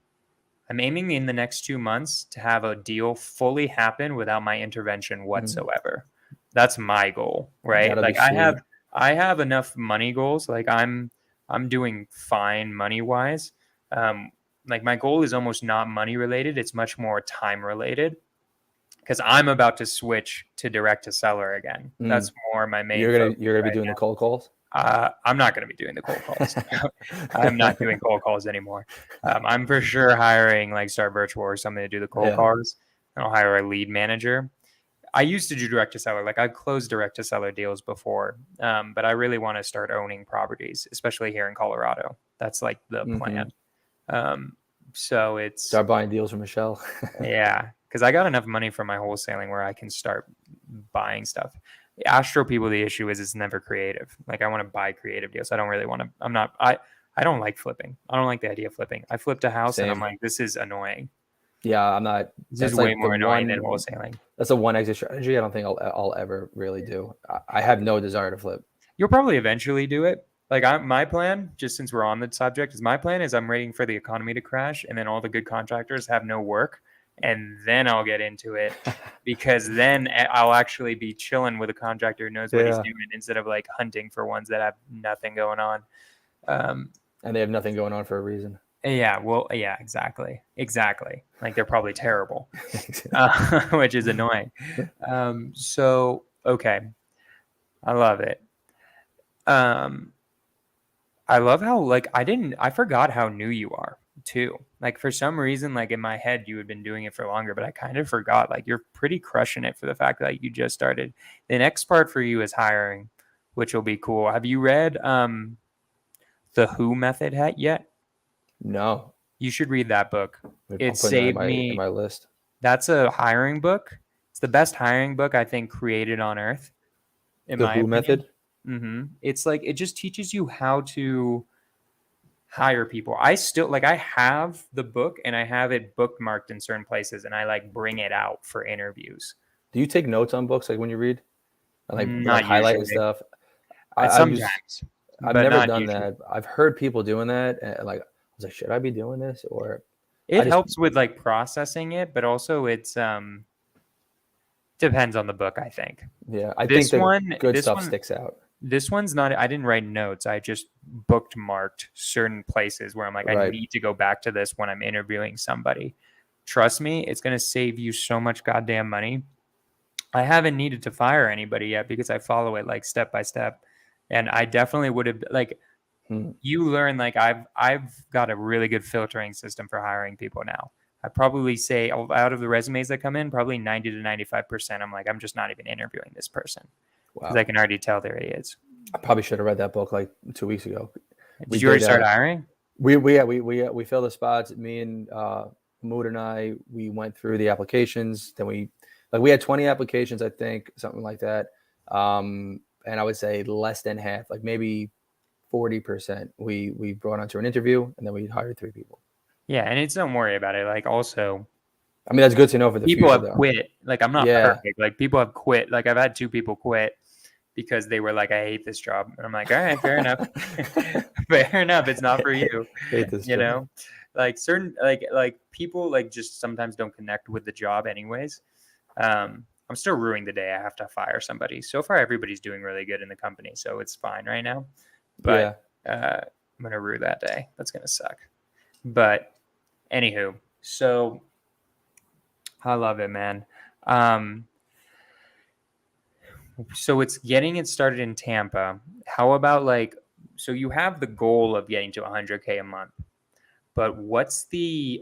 I'm aiming in the next 2 months to have a deal fully happen without my intervention whatsoever. That's my goal, right? That'll like be sweet. I have enough money goals. Like I'm doing fine money wise. Like my goal is almost not money related. It's much more time related because I'm about to switch to direct to seller again. That's more my main. You're gonna be doing the cold calls. I'm not going to be doing the cold calls. I'm not doing cold calls anymore. I'm for sure hiring like Start Virtual or something to do the cold calls. And I'll hire a lead manager. I used to do direct to seller. Like I've closed direct to seller deals before, but I really want to start owning properties, especially here in Colorado. That's like the plan. So it's start buying deals from Michelle. Yeah, because I got enough money from my wholesaling where I can start buying stuff. Astro people, the issue is it's never creative. Like I want to buy creative deals. I don't really want to. I don't like flipping. I don't like the idea of flipping. I flipped a house and I'm like, this is annoying. Yeah, I'm not. This is way more annoying than wholesaling. That's a one exit strategy. I don't think I'll ever really do. I have no desire to flip. You'll probably eventually do it. Like my plan, just since we're on the subject, is I'm waiting for the economy to crash and then all the good contractors have no work. And then I'll get into it because then I'll actually be chilling with a contractor who knows what he's doing instead of like hunting for ones that have nothing going on. And they have nothing going on for a reason. Yeah, well, yeah, exactly. Like they're probably terrible, which is annoying. So, okay. I love it. I love how like I forgot how new you are too. Like for some reason, like in my head, you had been doing it for longer, but I kind of forgot. Like you're pretty crushing it for the fact that you just started. The next part for you is hiring, which will be cool. Have you read The Who Method yet? No. You should read that book. It saved me in my list. That's a hiring book. It's the best hiring book I think created on earth. The Who Method? It's like it just teaches you how to hire people. I have the book and I have it bookmarked in certain places and I like bring it out for interviews. Do you take notes on books like when you read? Like highlighting stuff? Sometimes. I've never done that. I've heard people doing that. And like I was like, should I be doing this? Or it helps with like processing it, but also it's depends on the book, I think. Yeah, I think the good stuff sticks out. This one's not, I didn't write notes. I just bookmarked certain places where I'm like, I need to go back to this when I'm interviewing somebody. Trust me, it's going to save you so much goddamn money. I haven't needed to fire anybody yet because I follow it like step by step. And I definitely would have like, you learn, like I've got a really good filtering system for hiring people now. I probably say out of the resumes that come in, probably 90 to 95%. I'm like, I'm just not even interviewing this person. Because I can already tell they're idiots. I probably should have read that book like 2 weeks ago. Did you already start hiring? We filled the spots. Me and Mood and I, we went through the applications. Then we had 20 applications, I think, something like that. And I would say less than half, like maybe 40%, we brought onto an interview, and then we hired 3 people. Yeah, and don't worry about it. Like also, I mean, that's good to know for the People future, have though. quit. Like, I'm not Yeah. perfect. Like, people have quit. Like, I've had 2 people quit because they were like, I hate this job. And I'm like, all right, fair enough. Fair enough. It's not for you. Hate this You job. know, like certain, like people like just sometimes don't connect with the job anyways. I'm still ruining the day I have to fire somebody. So far, everybody's doing really good in the company. So it's fine right now. But I'm going to rue that day. That's going to suck. But anywho, so I love it, man. So it's getting it started in Tampa. How about like, so you have the goal of getting to 100K a month, but what's the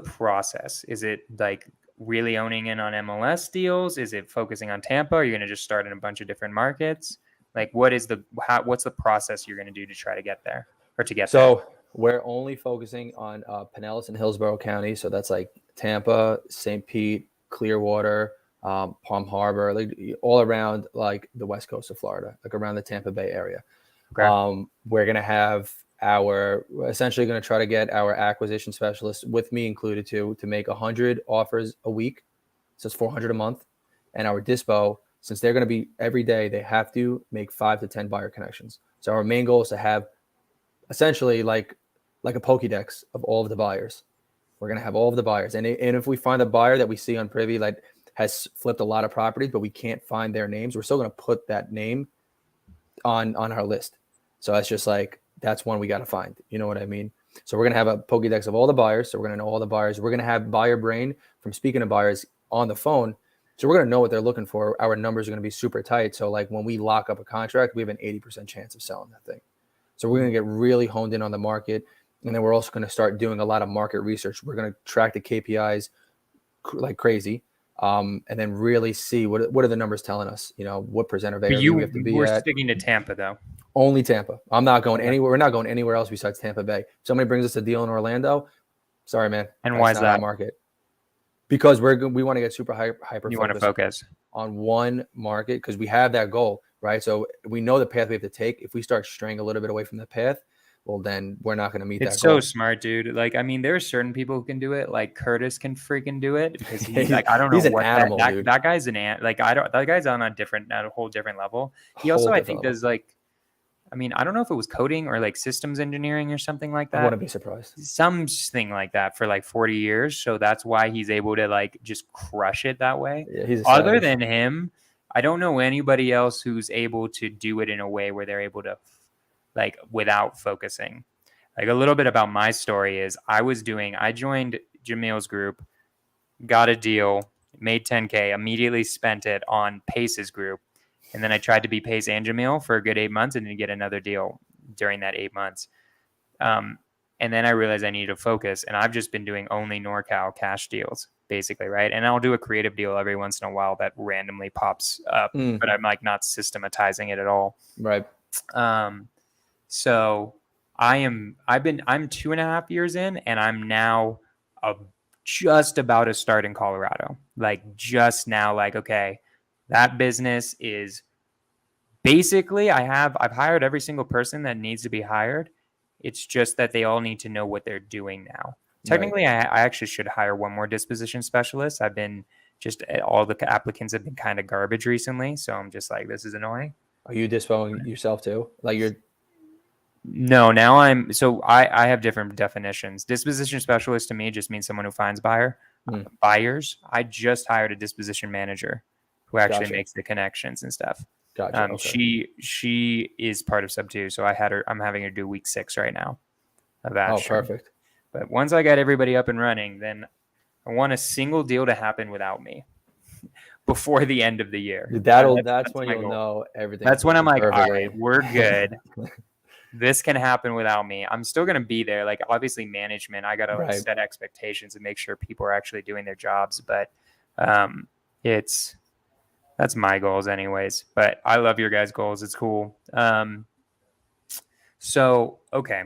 process? Is it like really owning in on MLS deals? Is it focusing on Tampa? Are you going to just start in a bunch of different markets? Like, what's the process you're going to do to try to get there or to get there? So we're only focusing on Pinellas and Hillsborough County. So that's like Tampa, St. Pete, Clearwater, Palm Harbor, like all around like the west coast of Florida, like around the Tampa Bay area. Okay. We're going to have essentially going to try to get our acquisition specialists, with me included, to make 100 offers a week. So it's 400 a month. And our dispo, since they're going to be every day, they have to make 5 to 10 buyer connections. So our main goal is to have essentially like a Pokédex of all of the buyers. We're going to have all of the buyers. And if we find a buyer that we see on Privy like has flipped a lot of properties, but we can't find their names, we're still going to put that name on our list. So that's just like, that's one we got to find. You know what I mean? So we're going to have a Pokédex of all the buyers. So we're going to know all the buyers. We're going to have buyer brain from speaking to buyers on the phone. So we're going to know what they're looking for. Our numbers are going to be super tight. So like when we lock up a contract, we have an 80% chance of selling that thing. So we're going to get really honed in on the market. And then we're also going to start doing a lot of market research. We're going to track the KPIs like crazy. And then really see what are the numbers telling us, you know, what percent of ARV we have to be we're at. Sticking to Tampa though. Only Tampa. I'm not going anywhere. We're not going anywhere else besides Tampa Bay. If somebody brings us a deal in Orlando, sorry, man. And why is that? Our market. Because we want to get super hyper. You want to focus on one market because we have that goal, right? So we know the path we have to take. If we start straying a little bit away from the path, well, then we're not going to meet that goal. It's so smart, dude. Like, I mean, there are certain people who can do it. Like Curtis can freaking do it because he's like, I don't know, he's an animal, dude. That guy's an ant. Like, that guy's on a whole different level. He also, I think, does like, I mean, I don't know if it was coding or like systems engineering or something like that. I wouldn't be surprised. Something like that for like 40 years. So that's why he's able to like just crush it that way. Yeah, he's other than him, I don't know anybody else who's able to do it in a way where they're able to like without focusing. Like a little bit about my story is I joined Jamil's group, got a deal, made 10K, immediately spent it on Pace's group. And then I tried to be Pace and Jamil for a good 8 months and then get another deal during that 8 months. And then I realized I needed to focus. And I've just been doing only NorCal cash deals, basically, right? And I'll do a creative deal every once in a while that randomly pops up, but I'm like not systematizing it at all. Right. So I'm 2.5 years in, and I'm now just about to start in Colorado. Like just now, like, okay, that business is basically I've hired every single person that needs to be hired. It's just that they all need to know what they're doing now. Technically, right. I actually should hire one more disposition specialist. I've been all the applicants have been kind of garbage recently. So I'm just like, this is annoying. Are you dispoing yourself too? Like you're... No, now I have different definitions. Disposition specialist to me just means someone who finds buyers. I just hired a disposition manager who actually makes the connections and stuff. Gotcha. Okay. She is part of sub 2, so I'm having her do week 6 right now. Oh, perfect. But once I got everybody up and running, then I want a single deal to happen without me before the end of the year. That's when you'll know everything. That's when I'm like, all right, we're good. This can happen without me. I'm still going to be there. Like obviously management, I got to set expectations and make sure people are actually doing their jobs. But that's my goals anyways. But I love your guys' goals. It's cool. So, okay.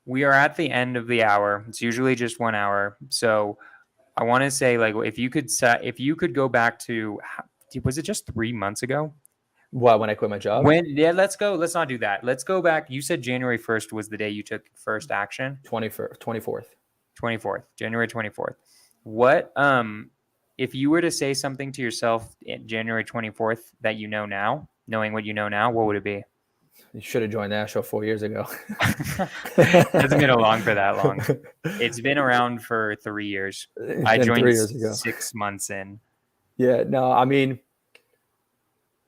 We are at the end of the hour. It's usually just 1 hour. So I want to say like, if you could go back to, was it just 3 months ago? What, when I quit my job? Let's go. Let's not do that. Let's go back. You said January 1st was the day you took first action. 24th. 24th, January 24th. What, if you were to say something to yourself in January 24th that you know now, knowing what you know now, what would it be? You should have joined Nashville 4 years ago. Hasn't been along for that long. It's been around for 3 years. I joined 3 years ago. 6 months in. Yeah, no, I mean,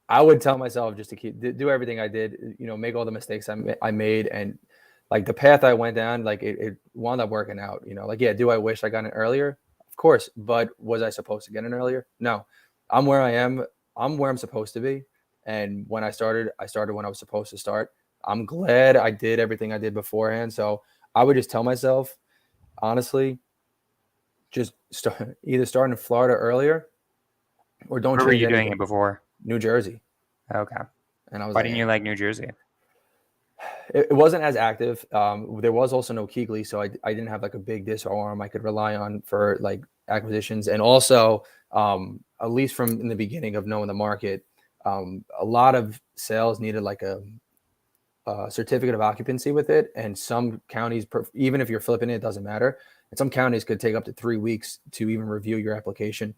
I would tell myself just to do everything I did, make all the mistakes I made. And like the path I went down, like it wound up working out, like, yeah, do I wish I got in earlier? Of course. But was I supposed to get in earlier? No, I'm where I am. I'm where I'm supposed to be. And when I started when I was supposed to start. I'm glad I did everything I did beforehand. So I would just tell myself, honestly, just either start in Florida earlier or don't change anything. Where were you doing it before? New Jersey. Okay. And I was Why didn't you like New Jersey? It wasn't as active. There was also no Keegley, so I didn't have like a big disc arm I could rely on for like acquisitions. And also, at least from in the beginning of knowing the market, a lot of sales needed like a certificate of occupancy with it. And some counties, even if you're flipping it, it doesn't matter. And some counties could take up to 3 weeks to even review your application.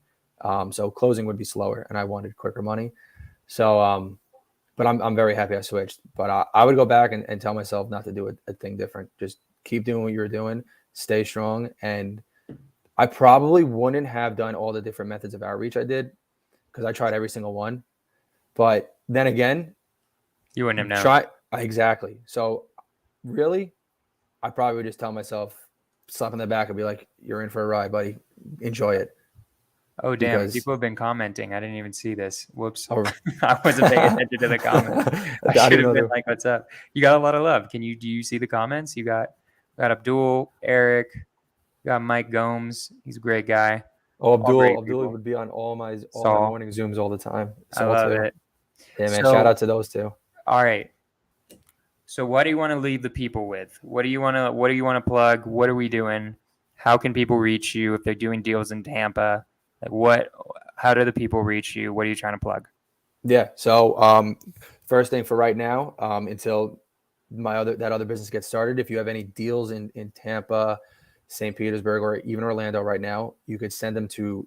So closing would be slower, and I wanted quicker money. So, but I'm very happy I switched. But I would go back and tell myself not to do a thing different. Just keep doing what you're doing, stay strong. And I probably wouldn't have done all the different methods of outreach I did because I tried every single one. But then again, you wouldn't have known. Exactly. So really, I probably would just tell myself, slap in the back and be like, you're in for a ride, buddy. Enjoy it. Oh, damn. People have been commenting. I didn't even see this. Whoops. I wasn't paying attention to the comments. I should have been like, what's up? You got a lot of love. Do you see the comments? You got Abdul, Eric, you got Mike Gomes. He's a great guy. Oh, Abdul would be on all my morning Zooms all the time. I love it. Yeah, man. Shout out to those two. All right. So what do you want to leave the people with? What do you want to plug? What are we doing? How can people reach you if they're doing deals in Tampa? Like how do the people reach you? What are you trying to plug? Yeah. So first thing for right now, until that other business gets started, if you have any deals in Tampa, St. Petersburg, or even Orlando right now, you could send them to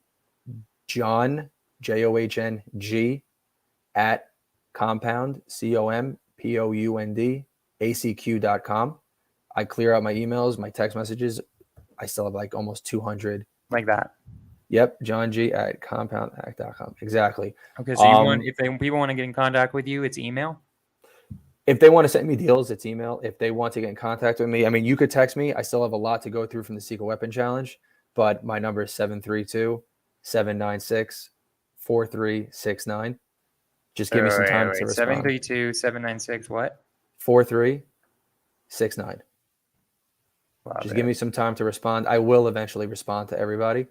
John, JOHNG, at compound, COMPOUND, ACQ.com. I clear out my emails, my text messages. I still have like almost 200. Like that. Yep, John G at compoundact.com. Exactly. Okay, so if people want to get in contact with you, it's email? If they want to send me deals, it's email. If they want to get in contact with me, I mean, you could text me. I still have a lot to go through from the Secret Weapon Challenge, but my number is 732-796-4369. Just give me some time to respond. 732-796 what? 4369. Just give me some time to respond. I will eventually respond to everybody.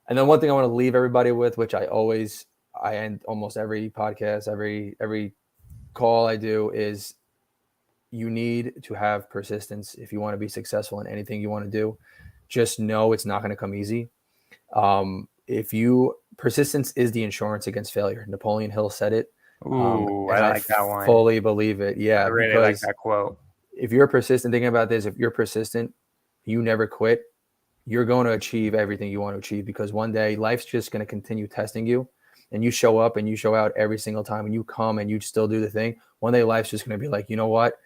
And then one thing I want to leave everybody with, which I end almost every podcast, every call I do, is you need to have persistence if you want to be successful in anything you want to do. Just know it's not going to come easy. Persistence is the insurance against failure. Napoleon Hill said it. Ooh, I like that one. Fully believe it. Yeah, I really like that quote. If you're persistent, thinking about this, if you're persistent, you never quit, you're going to achieve everything you want to achieve, because one day life's just going to continue testing you, and you show up and you show out every single time, and you come and you still do the thing. One day life's just going to be like, you know what?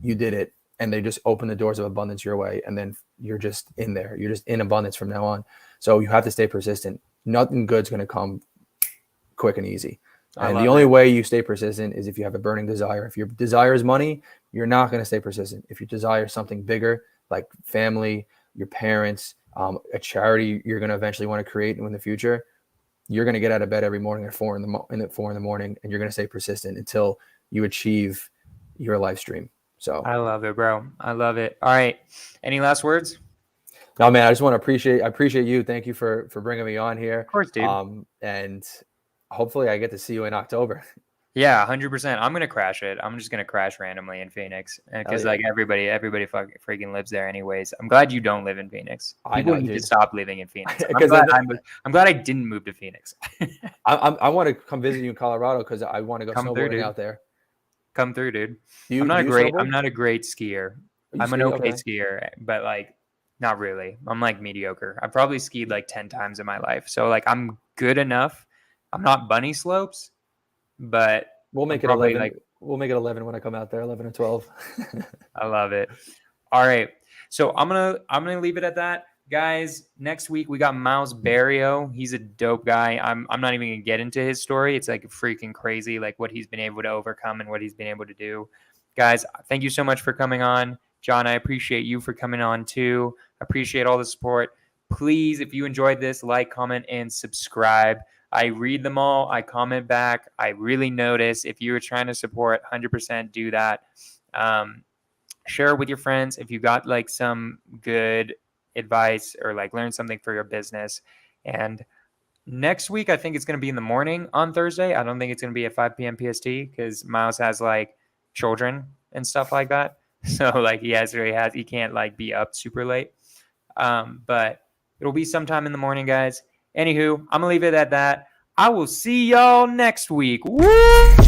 You did it. And they just open the doors of abundance your way. And then you're just in there. You're just in abundance from now on. So you have to stay persistent. Nothing good's going to come quick and easy. And the only way you stay persistent is if you have a burning desire. If your desire is money, you're not going to stay persistent. If you desire something bigger, like family, your parents, a charity you're going to eventually want to create in the future, you're going to get out of bed every morning at 4 in the morning, and you're going to stay persistent until you achieve your life dream. So I love it, bro. I love it. All right. Any last words? No, man, I just want to appreciate you. Thank you for bringing me on here. Of course, dude. And hopefully I get to see you in October. Yeah, 100%. I'm gonna crash it. I'm just gonna crash randomly in Phoenix because like everybody freaking lives there anyways. I'm glad you don't live in Phoenix. I People know, need to dude. stop living in Phoenix. Because I'm glad I didn't move to Phoenix. I want to come visit you in Colorado because I want to go Come through, snowboarding dude. out there. Come through, dude. Do you snowboard? I'm not a great skier. You I'm an ski? okay Okay. skier, but like not really. I'm like mediocre. I've probably skied like 10 times in my life. So like I'm good enough. I'm not bunny slopes, but We'll I'm make it probably 11. like We'll make it 11 when I come out there, 11 or 12. I love it. All right. So I'm gonna leave it at that. Guys, next week we got Miles Barrio. He's a dope guy. I'm not even gonna get into his story. It's like freaking crazy, like what he's been able to overcome and what he's been able to do. Guys, thank you so much for coming on. John, I appreciate you for coming on too. Appreciate all the support. Please, if you enjoyed this, like, comment, and subscribe. I read them all. I comment back. I really notice. If you were trying to support, 100% do that. Share it with your friends if you got like some good advice or like learn something for your business. And next week, I think it's going to be in the morning on Thursday. I don't think it's going to be at 5 p.m. PST because Miles has like children and stuff like that. So like he can't like be up super late. But it'll be sometime in the morning, guys. Anywho, I'm going to leave it at that. I will see y'all next week. Woo!